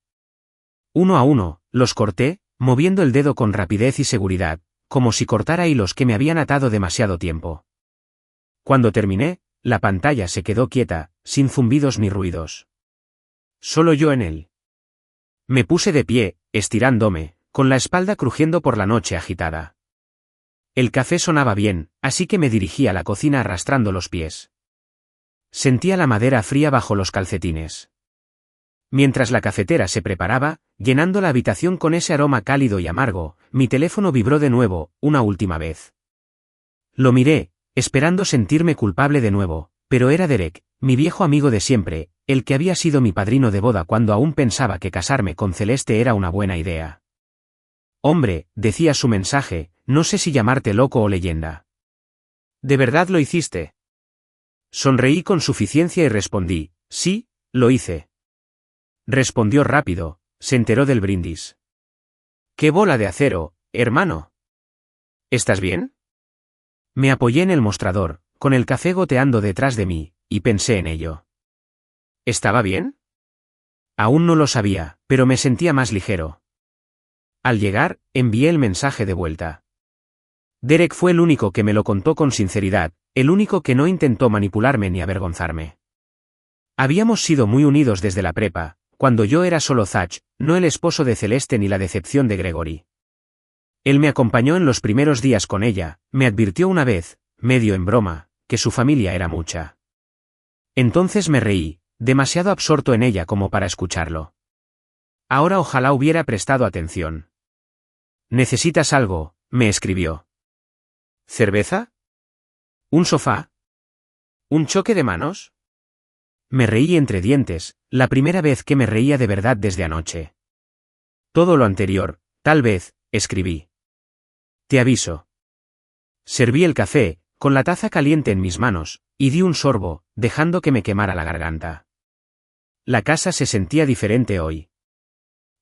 Uno a uno, los corté, moviendo el dedo con rapidez y seguridad, como si cortara hilos que me habían atado demasiado tiempo. Cuando terminé, la pantalla se quedó quieta, sin zumbidos ni ruidos. Solo yo en él. Me puse de pie, estirándome, con la espalda crujiendo por la noche agitada. El café sonaba bien, así que me dirigí a la cocina arrastrando los pies. Sentía la madera fría bajo los calcetines. Mientras la cafetera se preparaba, llenando la habitación con ese aroma cálido y amargo, mi teléfono vibró de nuevo, una última vez. Lo miré, esperando sentirme culpable de nuevo, pero era Derek, mi viejo amigo de siempre, el que había sido mi padrino de boda cuando aún pensaba que casarme con Celeste era una buena idea. Hombre, decía su mensaje, no sé si llamarte loco o leyenda. ¿De verdad lo hiciste? Sonreí con suficiencia y respondí, sí, lo hice. Respondió rápido, se enteró del brindis. ¡Qué bola de acero, hermano! ¿Estás bien? Me apoyé en el mostrador, con el café goteando detrás de mí, y pensé en ello. ¿Estaba bien? Aún no lo sabía, pero me sentía más ligero. Al llegar, envié el mensaje de vuelta. Derek fue el único que me lo contó con sinceridad, el único que no intentó manipularme ni avergonzarme. Habíamos sido muy unidos desde la prepa, cuando yo era solo Zach, no el esposo de Celeste ni la decepción de Gregory. Él me acompañó en los primeros días con ella, me advirtió una vez, medio en broma, que su familia era mucha. Entonces me reí, demasiado absorto en ella como para escucharlo. Ahora ojalá hubiera prestado atención. ¿Necesitas algo?, me escribió. ¿Cerveza? ¿Un sofá? ¿Un choque de manos? Me reí entre dientes, la primera vez que me reía de verdad desde anoche. Todo lo anterior, tal vez, escribí. Te aviso. Serví el café, con la taza caliente en mis manos, y di un sorbo, dejando que me quemara la garganta. La casa se sentía diferente hoy.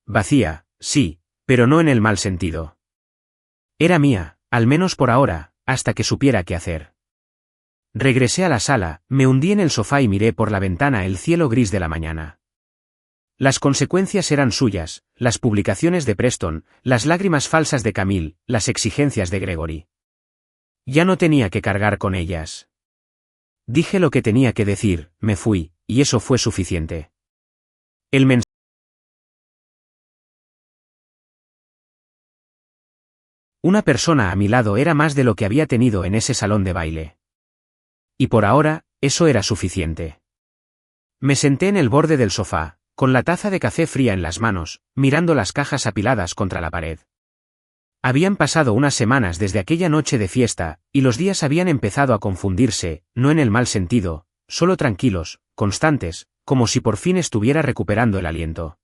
Vacía, sí, pero no en el mal sentido. Era mía, al menos por ahora, hasta que supiera qué hacer. Regresé a la sala, me hundí en el sofá y miré por la ventana el cielo gris de la mañana. Las consecuencias eran suyas, las publicaciones de Preston, las lágrimas falsas de Camille, las exigencias de Gregory. Ya no tenía que cargar con ellas. Dije lo que tenía que decir, me fui, y eso fue suficiente. El mensaje. Una persona a mi lado era más de lo que había tenido en ese salón de baile. Y por ahora, eso era suficiente. Me senté en el borde del sofá, con la taza de café fría en las manos, mirando las cajas apiladas contra la pared. Habían pasado unas semanas desde aquella noche de fiesta, y los días habían empezado a confundirse, no en el mal sentido, solo tranquilos, constantes, como si por fin estuviera recuperando el aliento.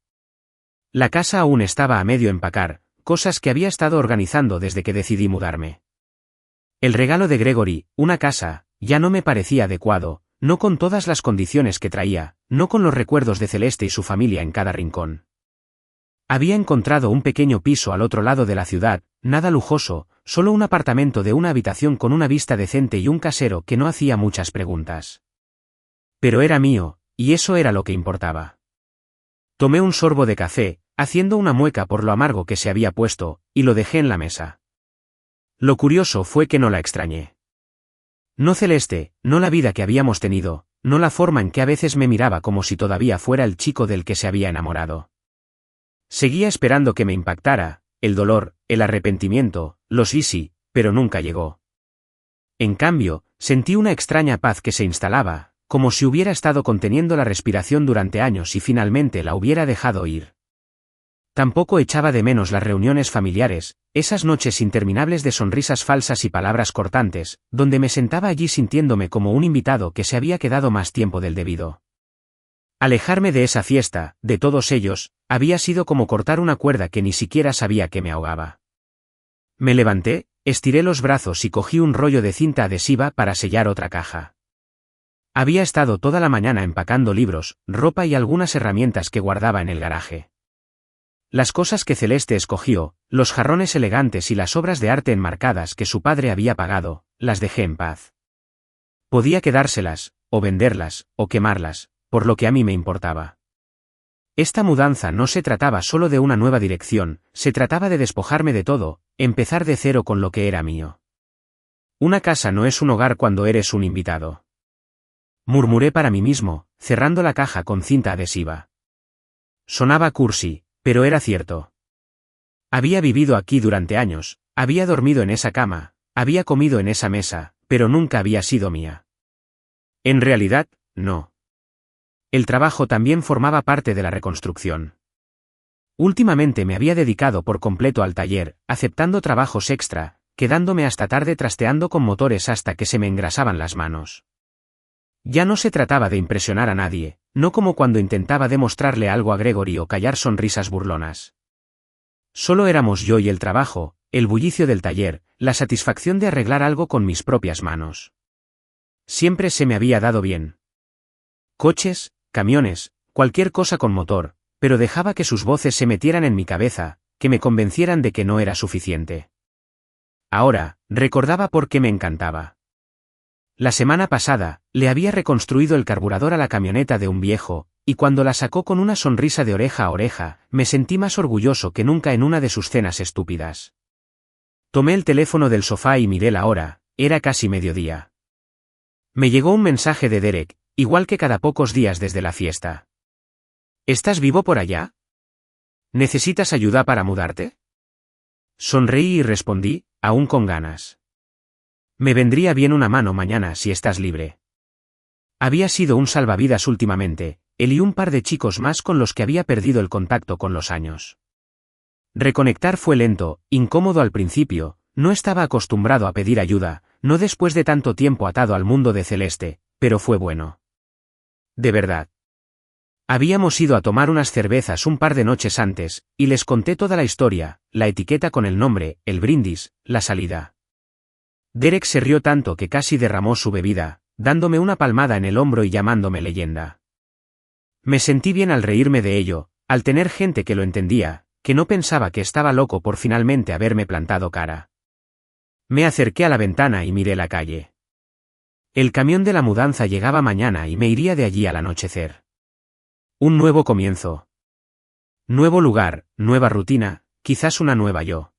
La casa aún estaba a medio empacar, cosas que había estado organizando desde que decidí mudarme. El regalo de Gregory, una casa, ya no me parecía adecuado, no con todas las condiciones que traía, no con los recuerdos de Celeste y su familia en cada rincón. Había encontrado un pequeño piso al otro lado de la ciudad, nada lujoso, solo un apartamento de una habitación con una vista decente y un casero que no hacía muchas preguntas. Pero era mío, y eso era lo que importaba. Tomé un sorbo de café, haciendo una mueca por lo amargo que se había puesto, y lo dejé en la mesa. Lo curioso fue que no la extrañé. No Celeste, no la vida que habíamos tenido, no la forma en que a veces me miraba como si todavía fuera el chico del que se había enamorado. Seguía esperando que me impactara, el dolor, el arrepentimiento, los sí, pero nunca llegó. En cambio, sentí una extraña paz que se instalaba, como si hubiera estado conteniendo la respiración durante años y finalmente la hubiera dejado ir. Tampoco echaba de menos las reuniones familiares, esas noches interminables de sonrisas falsas y palabras cortantes, donde me sentaba allí sintiéndome como un invitado que se había quedado más tiempo del debido. Alejarme de esa fiesta, de todos ellos, había sido como cortar una cuerda que ni siquiera sabía que me ahogaba. Me levanté, estiré los brazos y cogí un rollo de cinta adhesiva para sellar otra caja. Había estado toda la mañana empacando libros, ropa y algunas herramientas que guardaba en el garaje. Las cosas que Celeste escogió, los jarrones elegantes y las obras de arte enmarcadas que su padre había pagado, las dejé en paz. Podía quedárselas, o venderlas, o quemarlas, por lo que a mí me importaba. Esta mudanza no se trataba solo de una nueva dirección, se trataba de despojarme de todo, empezar de cero con lo que era mío. Una casa no es un hogar cuando eres un invitado. Murmuré para mí mismo, cerrando la caja con cinta adhesiva. Sonaba cursi, pero era cierto. Había vivido aquí durante años, había dormido en esa cama, había comido en esa mesa, pero nunca había sido mía. En realidad, no. El trabajo también formaba parte de la reconstrucción. Últimamente me había dedicado por completo al taller, aceptando trabajos extra, quedándome hasta tarde trasteando con motores hasta que se me engrasaban las manos. Ya no se trataba de impresionar a nadie, no como cuando intentaba demostrarle algo a Gregory o callar sonrisas burlonas. Solo éramos yo y el trabajo, el bullicio del taller, la satisfacción de arreglar algo con mis propias manos. Siempre se me había dado bien. Coches, camiones, cualquier cosa con motor, pero dejaba que sus voces se metieran en mi cabeza, que me convencieran de que no era suficiente. Ahora, recordaba por qué me encantaba. La semana pasada, le había reconstruido el carburador a la camioneta de un viejo, y cuando la sacó con una sonrisa de oreja a oreja, me sentí más orgulloso que nunca en una de sus cenas estúpidas. Tomé el teléfono del sofá y miré la hora, era casi mediodía. Me llegó un mensaje de Derek, igual que cada pocos días desde la fiesta. ¿Estás vivo por allá? ¿Necesitas ayuda para mudarte? Sonreí y respondí, aún con ganas. Me vendría bien una mano mañana si estás libre. Había sido un salvavidas últimamente, él y un par de chicos más con los que había perdido el contacto con los años. Reconectar fue lento, incómodo al principio, no estaba acostumbrado a pedir ayuda, no después de tanto tiempo atado al mundo de Celeste, pero fue bueno. De verdad. Habíamos ido a tomar unas cervezas un par de noches antes, y les conté toda la historia, la etiqueta con el nombre, el brindis, la salida. Derek se rió tanto que casi derramó su bebida, dándome una palmada en el hombro y llamándome leyenda. Me sentí bien al reírme de ello, al tener gente que lo entendía, que no pensaba que estaba loco por finalmente haberme plantado cara. Me acerqué a la ventana y miré la calle. El camión de la mudanza llegaba mañana y me iría de allí al anochecer. Un nuevo comienzo. Nuevo lugar, nueva rutina, quizás una nueva yo.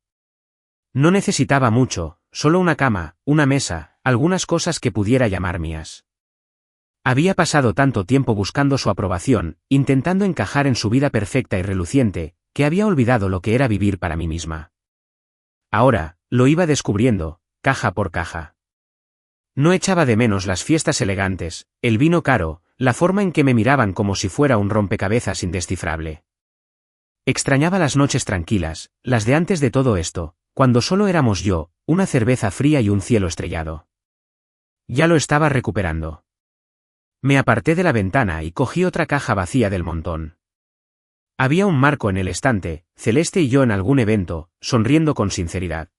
No necesitaba mucho, solo una cama, una mesa, algunas cosas que pudiera llamar mías. Había pasado tanto tiempo buscando su aprobación, intentando encajar en su vida perfecta y reluciente, que había olvidado lo que era vivir para mí misma. Ahora, lo iba descubriendo, caja por caja. No echaba de menos las fiestas elegantes, el vino caro, la forma en que me miraban como si fuera un rompecabezas indescifrable. Extrañaba las noches tranquilas, las de antes de todo esto, cuando solo éramos yo, una cerveza fría y un cielo estrellado. Ya lo estaba recuperando. Me aparté de la ventana y cogí otra caja vacía del montón. Había un marco en el estante, Celeste y yo en algún evento, sonriendo con sinceridad.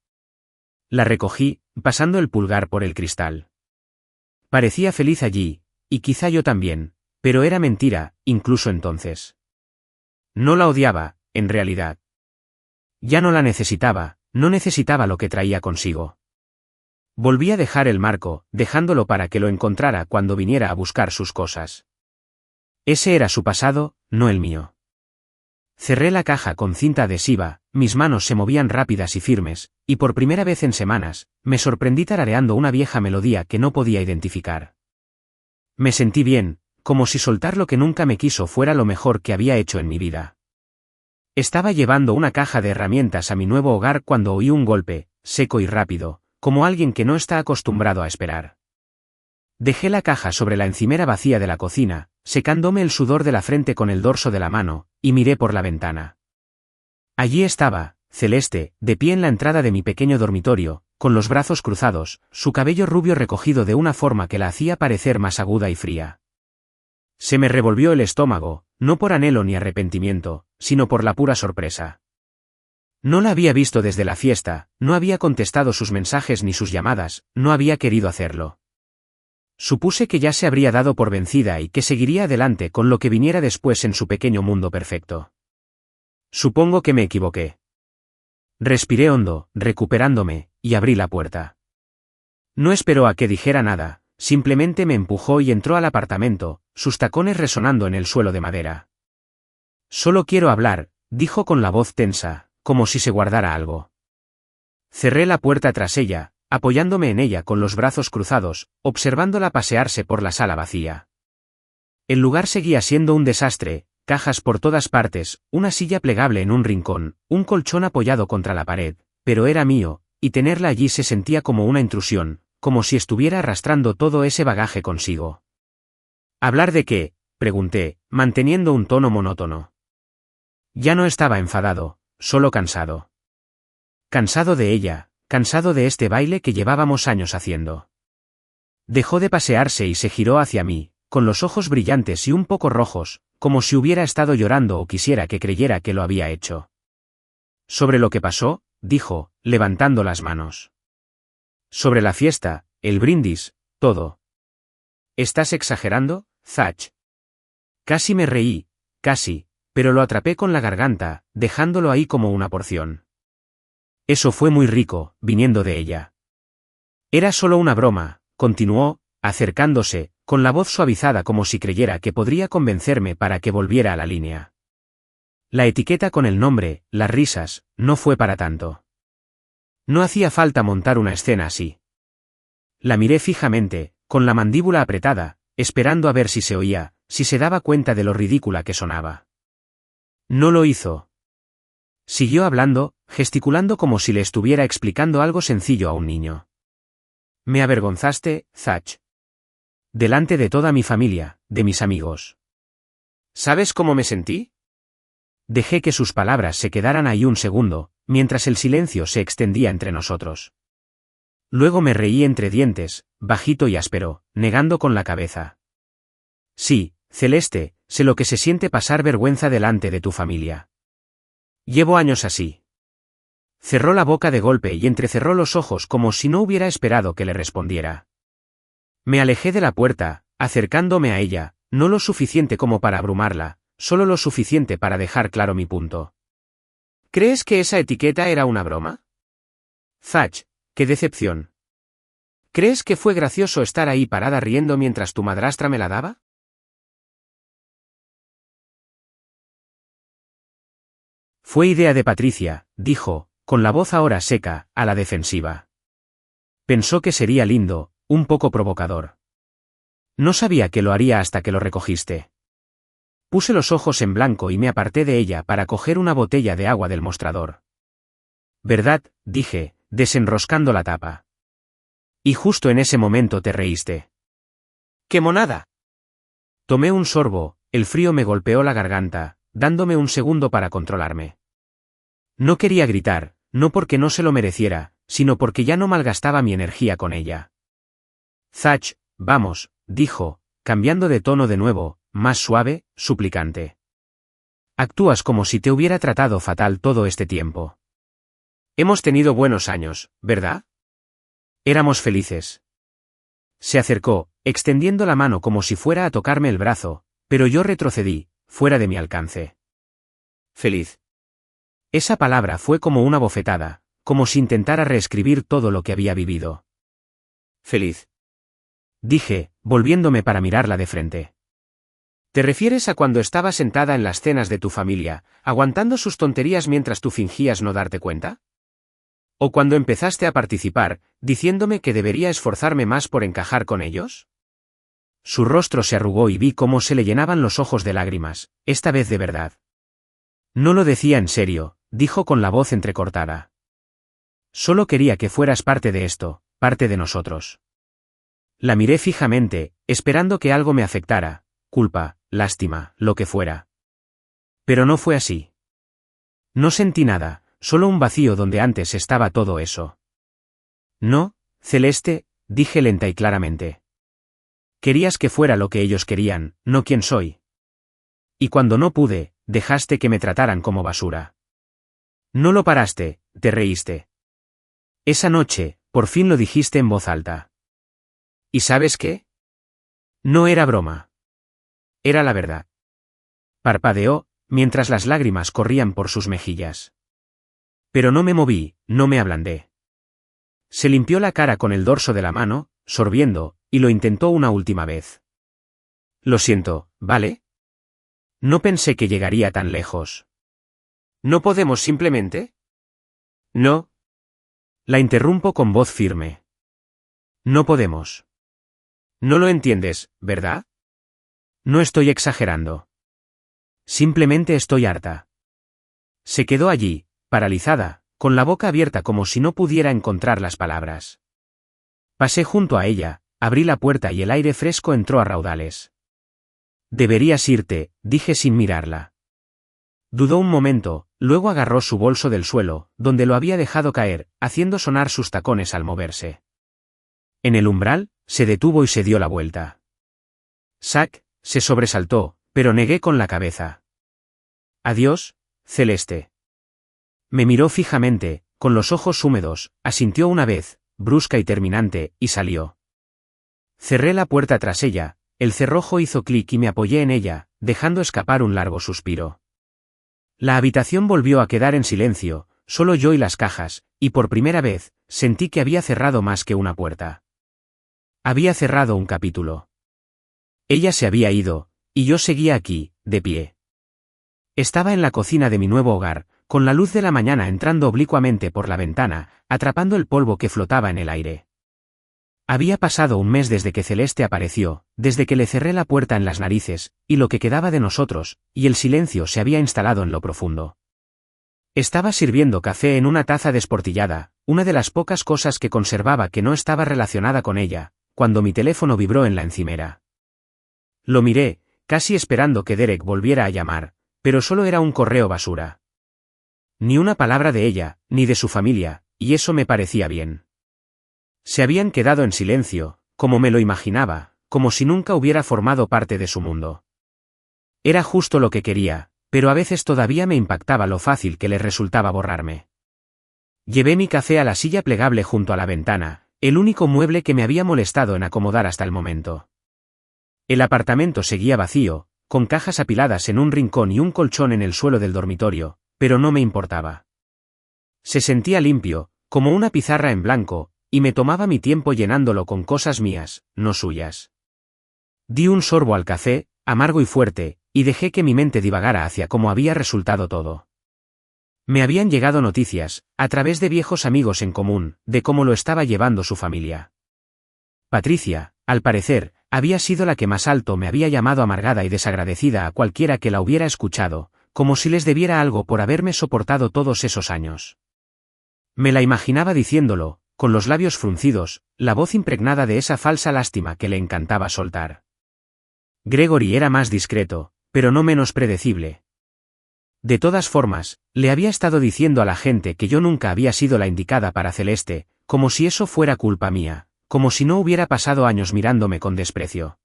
La recogí, pasando el pulgar por el cristal. Parecía feliz allí, y quizá yo también, pero era mentira, incluso entonces. No la odiaba, en realidad. Ya no la necesitaba, no necesitaba lo que traía consigo. Volví a dejar el marco, dejándolo para que lo encontrara cuando viniera a buscar sus cosas. Ese era su pasado, no el mío. Cerré la caja con cinta adhesiva, mis manos se movían rápidas y firmes, y por primera vez en semanas, me sorprendí tarareando una vieja melodía que no podía identificar. Me sentí bien, como si soltar lo que nunca me quiso fuera lo mejor que había hecho en mi vida. Estaba llevando una caja de herramientas a mi nuevo hogar cuando oí un golpe, seco y rápido, como alguien que no está acostumbrado a esperar. Dejé la caja sobre la encimera vacía de la cocina, secándome el sudor de la frente con el dorso de la mano, y miré por la ventana. Allí estaba, Celeste, de pie en la entrada de mi pequeño dormitorio, con los brazos cruzados, su cabello rubio recogido de una forma que la hacía parecer más aguda y fría. Se me revolvió el estómago, no por anhelo ni arrepentimiento, sino por la pura sorpresa. No la había visto desde la fiesta, no había contestado sus mensajes ni sus llamadas, no había querido hacerlo. Supuse que ya se habría dado por vencida y que seguiría adelante con lo que viniera después en su pequeño mundo perfecto. Supongo que me equivoqué. Respiré hondo, recuperándome, y abrí la puerta. No esperó a que dijera nada, simplemente me empujó y entró al apartamento, sus tacones resonando en el suelo de madera. Solo quiero hablar, dijo con la voz tensa, como si se guardara algo. Cerré la puerta tras ella, apoyándome en ella con los brazos cruzados, observándola pasearse por la sala vacía. El lugar seguía siendo un desastre, cajas por todas partes, una silla plegable en un rincón, un colchón apoyado contra la pared, pero era mío, y tenerla allí se sentía como una intrusión, como si estuviera arrastrando todo ese bagaje consigo. ¿Hablar de qué?, pregunté, manteniendo un tono monótono. Ya no estaba enfadado, solo cansado. Cansado de ella, cansado de este baile que llevábamos años haciendo. Dejó de pasearse y se giró hacia mí, con los ojos brillantes y un poco rojos, como si hubiera estado llorando o quisiera que creyera que lo había hecho. Sobre lo que pasó, dijo, levantando las manos. Sobre la fiesta, el brindis, todo. ¿Estás exagerando, Zach? Casi me reí, casi, pero lo atrapé con la garganta, dejándolo ahí como una porción. Eso fue muy rico, viniendo de ella. Era solo una broma, continuó, acercándose, con la voz suavizada como si creyera que podría convencerme para que volviera a la línea. La etiqueta con el nombre, las risas, no fue para tanto. No hacía falta montar una escena así. La miré fijamente, con la mandíbula apretada, esperando a ver si se oía, si se daba cuenta de lo ridícula que sonaba. No lo hizo. Siguió hablando, gesticulando como si le estuviera explicando algo sencillo a un niño. Me avergonzaste, Zach. Delante de toda mi familia, de mis amigos. ¿Sabes cómo me sentí? Dejé que sus palabras se quedaran ahí un segundo, mientras el silencio se extendía entre nosotros. Luego me reí entre dientes, bajito y áspero, negando con la cabeza. Sí, Celeste, sé lo que se siente pasar vergüenza delante de tu familia. Llevo años así. Cerró la boca de golpe y entrecerró los ojos como si no hubiera esperado que le respondiera. Me alejé de la puerta, acercándome a ella, no lo suficiente como para abrumarla, solo lo suficiente para dejar claro mi punto. ¿Crees que esa etiqueta era una broma? Zach, qué decepción. ¿Crees que fue gracioso estar ahí parada riendo mientras tu madrastra me la daba? Fue idea de Patricia, dijo, con la voz ahora seca, a la defensiva. Pensó que sería lindo, un poco provocador. No sabía que lo haría hasta que lo recogiste. Puse los ojos en blanco y me aparté de ella para coger una botella de agua del mostrador. ¿Verdad?, dije, desenroscando la tapa. Y justo en ese momento te reíste. ¡Qué monada! Tomé un sorbo, el frío me golpeó la garganta, dándome un segundo para controlarme. No quería gritar, no porque no se lo mereciera, sino porque ya no malgastaba mi energía con ella. Zach, vamos, dijo, cambiando de tono de nuevo, más suave, suplicante. Actúas como si te hubiera tratado fatal todo este tiempo. Hemos tenido buenos años, ¿verdad? Éramos felices. Se acercó, extendiendo la mano como si fuera a tocarme el brazo, pero yo retrocedí, fuera de mi alcance. Feliz. Esa palabra fue como una bofetada, como si intentara reescribir todo lo que había vivido. Feliz. Dije, volviéndome para mirarla de frente. ¿Te refieres a cuando estaba sentada en las cenas de tu familia, aguantando sus tonterías mientras tú fingías no darte cuenta? ¿O cuando empezaste a participar, diciéndome que debería esforzarme más por encajar con ellos? Su rostro se arrugó y vi cómo se le llenaban los ojos de lágrimas, esta vez de verdad. No lo decía en serio, dijo con la voz entrecortada. Solo quería que fueras parte de esto, parte de nosotros. La miré fijamente, esperando que algo me afectara, culpa, lástima, lo que fuera. Pero no fue así. No sentí nada, solo un vacío donde antes estaba todo eso. No, Celeste, dije lenta y claramente. Querías que fuera lo que ellos querían, no quien soy. Y cuando no pude, dejaste que me trataran como basura. No lo paraste, te reíste. Esa noche, por fin lo dijiste en voz alta. ¿Y sabes qué? No era broma. Era la verdad. Parpadeó, mientras las lágrimas corrían por sus mejillas. Pero no me moví, no me ablandé. Se limpió la cara con el dorso de la mano, sorbiendo, y lo intentó una última vez. Lo siento, ¿vale? No pensé que llegaría tan lejos. ¿No podemos simplemente? No. La interrumpo con voz firme. No podemos. No lo entiendes, ¿verdad? No estoy exagerando. Simplemente estoy harta. Se quedó allí, paralizada, con la boca abierta como si no pudiera encontrar las palabras. Pasé junto a ella, abrí la puerta y el aire fresco entró a raudales. Deberías irte, dije sin mirarla. Dudó un momento, luego agarró su bolso del suelo, donde lo había dejado caer, haciendo sonar sus tacones al moverse. En el umbral, se detuvo y se dio la vuelta. Zack, se sobresaltó, pero negué con la cabeza. Adiós, Celeste. Me miró fijamente, con los ojos húmedos, asintió una vez, brusca y terminante, y salió. Cerré la puerta tras ella, el cerrojo hizo clic y me apoyé en ella, dejando escapar un largo suspiro. La habitación volvió a quedar en silencio, solo yo y las cajas, y por primera vez, sentí que había cerrado más que una puerta. Había cerrado un capítulo. Ella se había ido, y yo seguía aquí, de pie. Estaba en la cocina de mi nuevo hogar, con la luz de la mañana entrando oblicuamente por la ventana, atrapando el polvo que flotaba en el aire. Había pasado un mes desde que Celeste apareció, desde que le cerré la puerta en las narices, y lo que quedaba de nosotros, y el silencio se había instalado en lo profundo. Estaba sirviendo café en una taza desportillada, una de las pocas cosas que conservaba que no estaba relacionada con ella, cuando mi teléfono vibró en la encimera. Lo miré, casi esperando que Derek volviera a llamar, pero solo era un correo basura. Ni una palabra de ella, ni de su familia, y eso me parecía bien. Se habían quedado en silencio, como me lo imaginaba, como si nunca hubiera formado parte de su mundo. Era justo lo que quería, pero a veces todavía me impactaba lo fácil que les resultaba borrarme. Llevé mi café a la silla plegable junto a la ventana, el único mueble que me había molestado en acomodar hasta el momento. El apartamento seguía vacío, con cajas apiladas en un rincón y un colchón en el suelo del dormitorio, pero no me importaba. Se sentía limpio, como una pizarra en blanco, y me tomaba mi tiempo llenándolo con cosas mías, no suyas. Di un sorbo al café, amargo y fuerte, y dejé que mi mente divagara hacia cómo había resultado todo. Me habían llegado noticias, a través de viejos amigos en común, de cómo lo estaba llevando su familia. Patricia, al parecer, había sido la que más alto me había llamado amargada y desagradecida a cualquiera que la hubiera escuchado, como si les debiera algo por haberme soportado todos esos años. Me la imaginaba diciéndolo, con los labios fruncidos, la voz impregnada de esa falsa lástima que le encantaba soltar. Gregory era más discreto, pero no menos predecible. De todas formas, le había estado diciendo a la gente que yo nunca había sido la indicada para Celeste, como si eso fuera culpa mía, como si no hubiera pasado años mirándome con desprecio.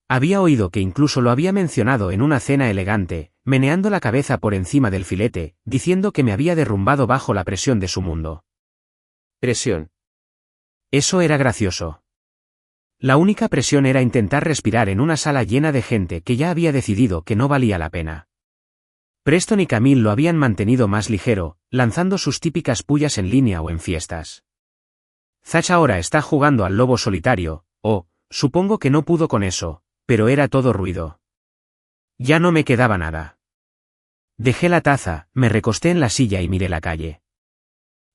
Había oído que incluso lo había mencionado en una cena elegante, meneando la cabeza por encima del filete, diciendo que me había derrumbado bajo la presión de su mundo. Presión. Eso era gracioso. La única presión era intentar respirar en una sala llena de gente que ya había decidido que no valía la pena. Preston y Camille lo habían mantenido más ligero, lanzando sus típicas pullas en línea o en fiestas. Zach ahora está jugando al lobo solitario, supongo que no pudo con eso, pero era todo ruido. Ya no me quedaba nada. Dejé la taza, me recosté en la silla y miré la calle.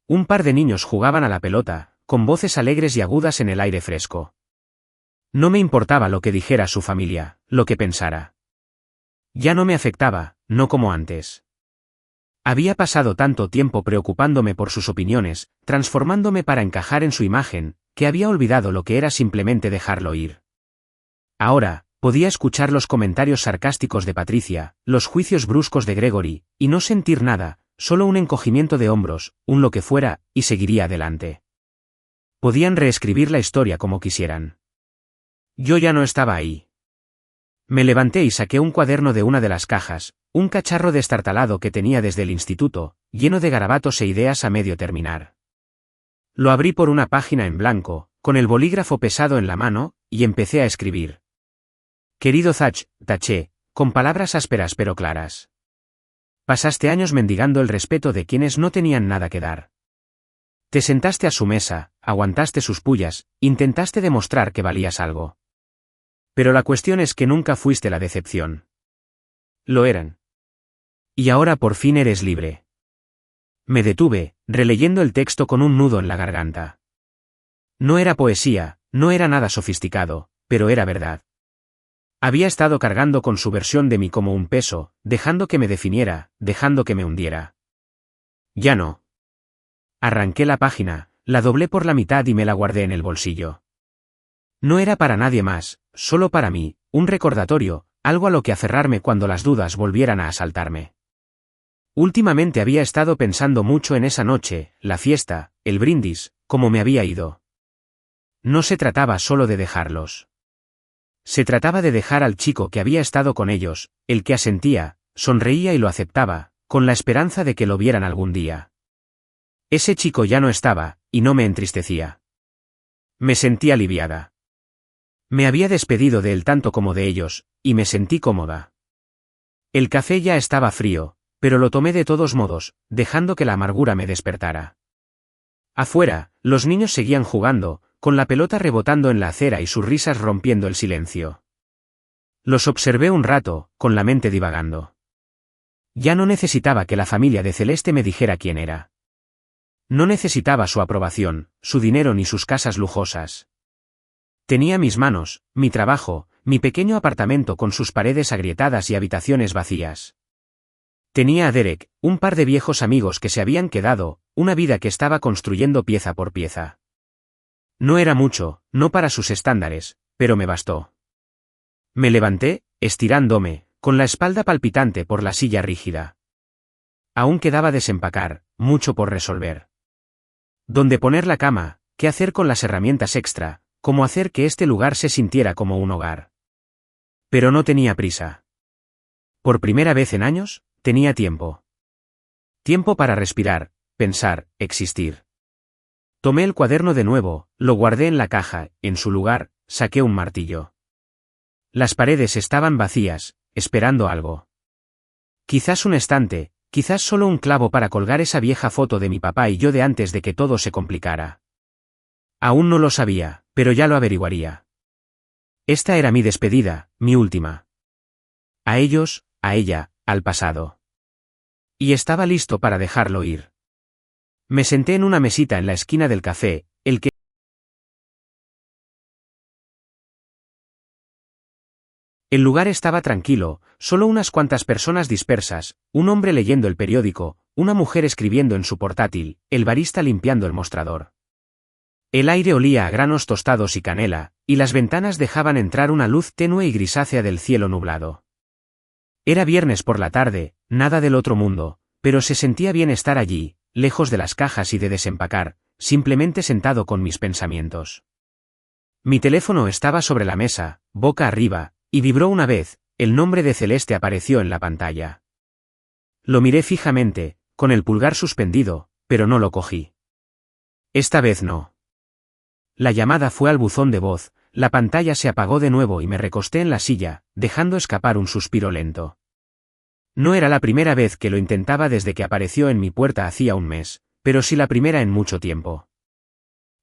Un par de niños jugaban a la pelota, con voces alegres y agudas en el aire fresco. No me importaba lo que dijera su familia, lo que pensara. Ya no me afectaba, no como antes. Había pasado tanto tiempo preocupándome por sus opiniones, transformándome para encajar en su imagen, que había olvidado lo que era simplemente dejarlo ir. Ahora, podía escuchar los comentarios sarcásticos de Patricia, los juicios bruscos de Gregory, y no sentir nada, solo un encogimiento de hombros, un lo que fuera, y seguiría adelante. Podían reescribir la historia como quisieran. Yo ya no estaba ahí. Me levanté y saqué un cuaderno de una de las cajas, un cacharro destartalado que tenía desde el instituto, lleno de garabatos e ideas a medio terminar. Lo abrí por una página en blanco, con el bolígrafo pesado en la mano, y empecé a escribir. Querido Zach, taché, con palabras ásperas pero claras. Pasaste años mendigando el respeto de quienes no tenían nada que dar. Te sentaste a su mesa, aguantaste sus pullas, intentaste demostrar que valías algo. Pero la cuestión es que nunca fuiste la decepción. Lo eran. Y ahora por fin eres libre. Me detuve, releyendo el texto con un nudo en la garganta. No era poesía, no era nada sofisticado, pero era verdad. Había estado cargando con su versión de mí como un peso, dejando que me definiera, dejando que me hundiera. Ya no. Arranqué la página, la doblé por la mitad y me la guardé en el bolsillo. No era para nadie más, solo para mí, un recordatorio, algo a lo que aferrarme cuando las dudas volvieran a asaltarme. Últimamente había estado pensando mucho en esa noche, la fiesta, el brindis, cómo me había ido. No se trataba solo de dejarlos. Se trataba de dejar al chico que había estado con ellos, el que asentía, sonreía y lo aceptaba, con la esperanza de que lo vieran algún día. Ese chico ya no estaba, y no me entristecía. Me sentí aliviada. Me había despedido de él tanto como de ellos, y me sentí cómoda. El café ya estaba frío, pero lo tomé de todos modos, dejando que la amargura me despertara. Afuera, los niños seguían jugando, con la pelota rebotando en la acera y sus risas rompiendo el silencio. Los observé un rato, con la mente divagando. Ya no necesitaba que la familia de Celeste me dijera quién era. No necesitaba su aprobación, su dinero ni sus casas lujosas. Tenía mis manos, mi trabajo, mi pequeño apartamento con sus paredes agrietadas y habitaciones vacías. Tenía a Derek, un par de viejos amigos que se habían quedado, una vida que estaba construyendo pieza por pieza. No era mucho, no para sus estándares, pero me bastó. Me levanté, estirándome, con la espalda palpitante por la silla rígida. Aún quedaba desempacar, mucho por resolver. ¿Dónde poner la cama? ¿Qué hacer con las herramientas extra? ¿Cómo hacer que este lugar se sintiera como un hogar? Pero no tenía prisa. Por primera vez en años, tenía tiempo. Tiempo para respirar, pensar, existir. Tomé el cuaderno de nuevo, lo guardé en la caja, en su lugar, saqué un martillo. Las paredes estaban vacías, esperando algo. Quizás un estante, quizás solo un clavo para colgar esa vieja foto de mi papá y yo de antes de que todo se complicara. Aún no lo sabía, pero ya lo averiguaría. Esta era mi despedida, mi última. A ellos, a ella, al pasado. Y estaba listo para dejarlo ir. Me senté en una mesita en la esquina del café, El lugar estaba tranquilo, solo unas cuantas personas dispersas, un hombre leyendo el periódico, una mujer escribiendo en su portátil, el barista limpiando el mostrador. El aire olía a granos tostados y canela, y las ventanas dejaban entrar una luz tenue y grisácea del cielo nublado. Era viernes por la tarde, nada del otro mundo, pero se sentía bien estar allí, lejos de las cajas y de desempacar, simplemente sentado con mis pensamientos. Mi teléfono estaba sobre la mesa, boca arriba, y vibró una vez, el nombre de Celeste apareció en la pantalla. Lo miré fijamente, con el pulgar suspendido, pero no lo cogí. Esta vez no. La llamada fue al buzón de voz, la pantalla se apagó de nuevo y me recosté en la silla, dejando escapar un suspiro lento. No era la primera vez que lo intentaba desde que apareció en mi puerta hacía un mes, pero sí la primera en mucho tiempo.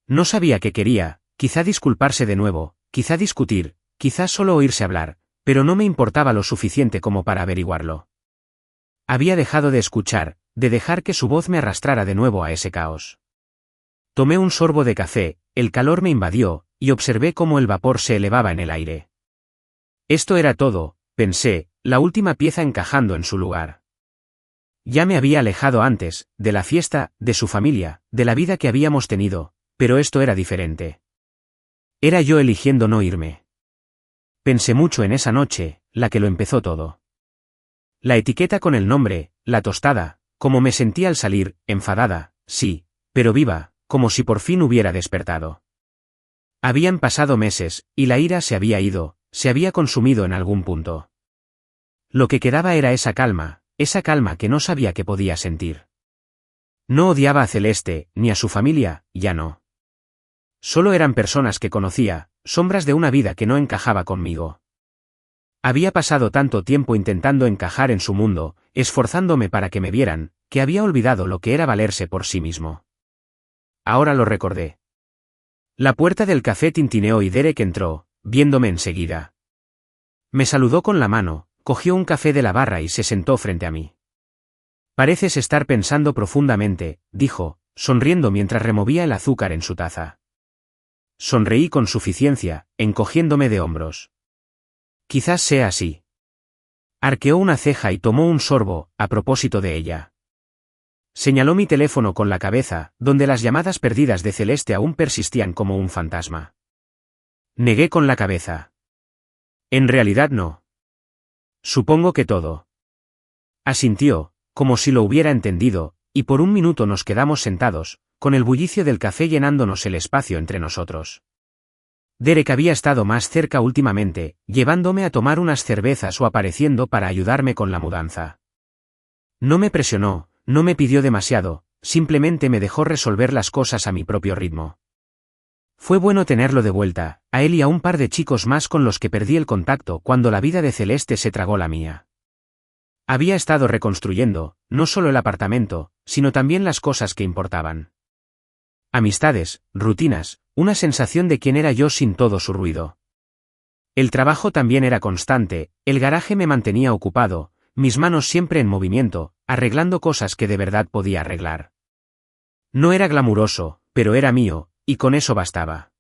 No sabía qué quería, quizá disculparse de nuevo, quizá discutir, quizá solo oírse hablar, Pero no me importaba lo suficiente como para averiguarlo. Había dejado de escuchar, de dejar que su voz me arrastrara de nuevo a ese caos. Tomé un sorbo de café, el calor me invadió, y observé cómo el vapor se elevaba en el aire. Esto era todo, pensé, la última pieza encajando en su lugar. Ya me había alejado antes, de la fiesta, de su familia, de la vida que habíamos tenido, pero esto era diferente. Era yo eligiendo no irme. Pensé mucho en esa noche, la que lo empezó todo. La etiqueta con el nombre, la tostada, como me sentía al salir, enfadada, sí, pero viva, como si por fin hubiera despertado. Habían pasado meses, y la ira se había ido, se había consumido en algún punto. Lo que quedaba era esa calma que no sabía que podía sentir. No odiaba a Celeste, ni a su familia, ya no. Solo eran personas que conocía, sombras de una vida que no encajaba conmigo. Había pasado tanto tiempo intentando encajar en su mundo, esforzándome para que me vieran, que había olvidado lo que era valerse por sí mismo. Ahora lo recordé. La puerta del café tintineó y Derek entró, viéndome enseguida. Me saludó con la mano, cogió un café de la barra y se sentó frente a mí. Pareces estar pensando profundamente, dijo, sonriendo mientras removía el azúcar en su taza. Sonreí con suficiencia, encogiéndome de hombros. Quizás sea así. Arqueó una ceja y tomó un sorbo, a propósito de ella. Señaló mi teléfono con la cabeza, donde las llamadas perdidas de Celeste aún persistían como un fantasma. Negué con la cabeza. En realidad no. Supongo que todo. Asintió, como si lo hubiera entendido, y por un minuto nos quedamos sentados, con el bullicio del café llenándonos el espacio entre nosotros. Derek había estado más cerca últimamente, llevándome a tomar unas cervezas o apareciendo para ayudarme con la mudanza. No me presionó, no me pidió demasiado, simplemente me dejó resolver las cosas a mi propio ritmo. Fue bueno tenerlo de vuelta, a él y a un par de chicos más con los que perdí el contacto cuando la vida de Celeste se tragó la mía. Había estado reconstruyendo, no solo el apartamento, sino también las cosas que importaban. Amistades, rutinas, una sensación de quién era yo sin todo su ruido. El trabajo también era constante, el garaje me mantenía ocupado, mis manos siempre en movimiento, arreglando cosas que de verdad podía arreglar. No era glamuroso, pero era mío, y con eso bastaba.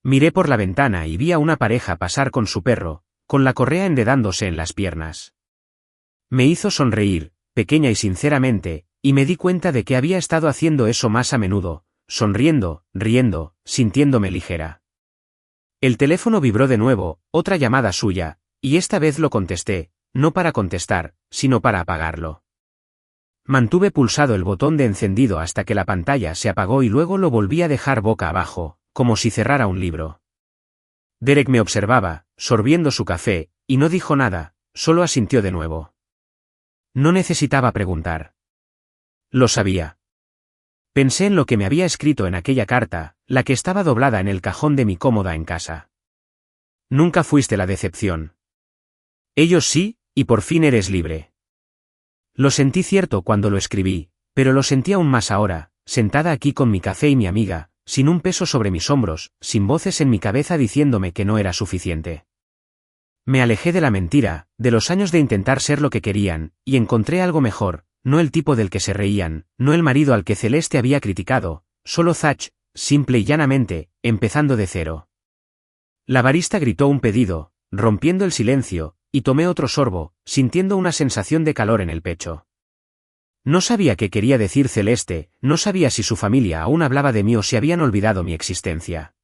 Miré por la ventana y vi a una pareja pasar con su perro, con la correa enredándose en las piernas. Me hizo sonreír, pequeña y sinceramente, y me di cuenta de que había estado haciendo eso más a menudo, sonriendo, riendo, sintiéndome ligera. El teléfono vibró de nuevo, otra llamada suya, y esta vez lo contesté, no para contestar, sino para apagarlo. Mantuve pulsado el botón de encendido hasta que la pantalla se apagó y luego lo volví a dejar boca abajo, como si cerrara un libro. Derek me observaba, sorbiendo su café, y no dijo nada, solo asintió de nuevo. No necesitaba preguntar. Lo sabía. Pensé en lo que me había escrito en aquella carta, la que estaba doblada en el cajón de mi cómoda en casa. Nunca fuiste la decepción. Ellos sí, y por fin eres libre. Lo sentí cierto cuando lo escribí, pero lo sentí aún más ahora, sentada aquí con mi café y mi amiga, sin un peso sobre mis hombros, sin voces en mi cabeza diciéndome que no era suficiente. Me alejé de la mentira, de los años de intentar ser lo que querían, y encontré algo mejor, no el tipo del que se reían, no el marido al que Celeste había criticado, solo Zach, simple y llanamente, empezando de cero. La barista gritó un pedido, rompiendo el silencio, y tomé otro sorbo, sintiendo una sensación de calor en el pecho. No sabía qué quería decir Celeste, no sabía si su familia aún hablaba de mí o si habían olvidado mi existencia.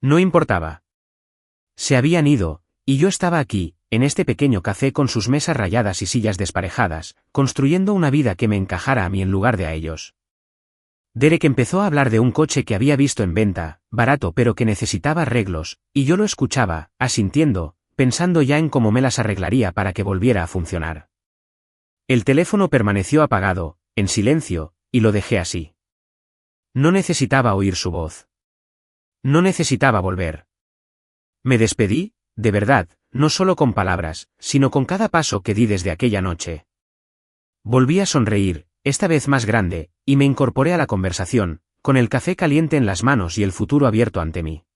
No importaba. Se habían ido, y yo estaba aquí, en este pequeño café con sus mesas rayadas y sillas desparejadas, construyendo una vida que me encajara a mí en lugar de a ellos. Derek empezó a hablar de un coche que había visto en venta, barato pero que necesitaba arreglos, y yo lo escuchaba, asintiendo, pensando ya en cómo me las arreglaría para que volviera a funcionar. El teléfono permaneció apagado, en silencio, y lo dejé así. No necesitaba oír su voz. No necesitaba volver. Me despedí, de verdad, no solo con palabras, sino con cada paso que di desde aquella noche. Volví a sonreír, esta vez más grande, y me incorporé a la conversación, con el café caliente en las manos y el futuro abierto ante mí.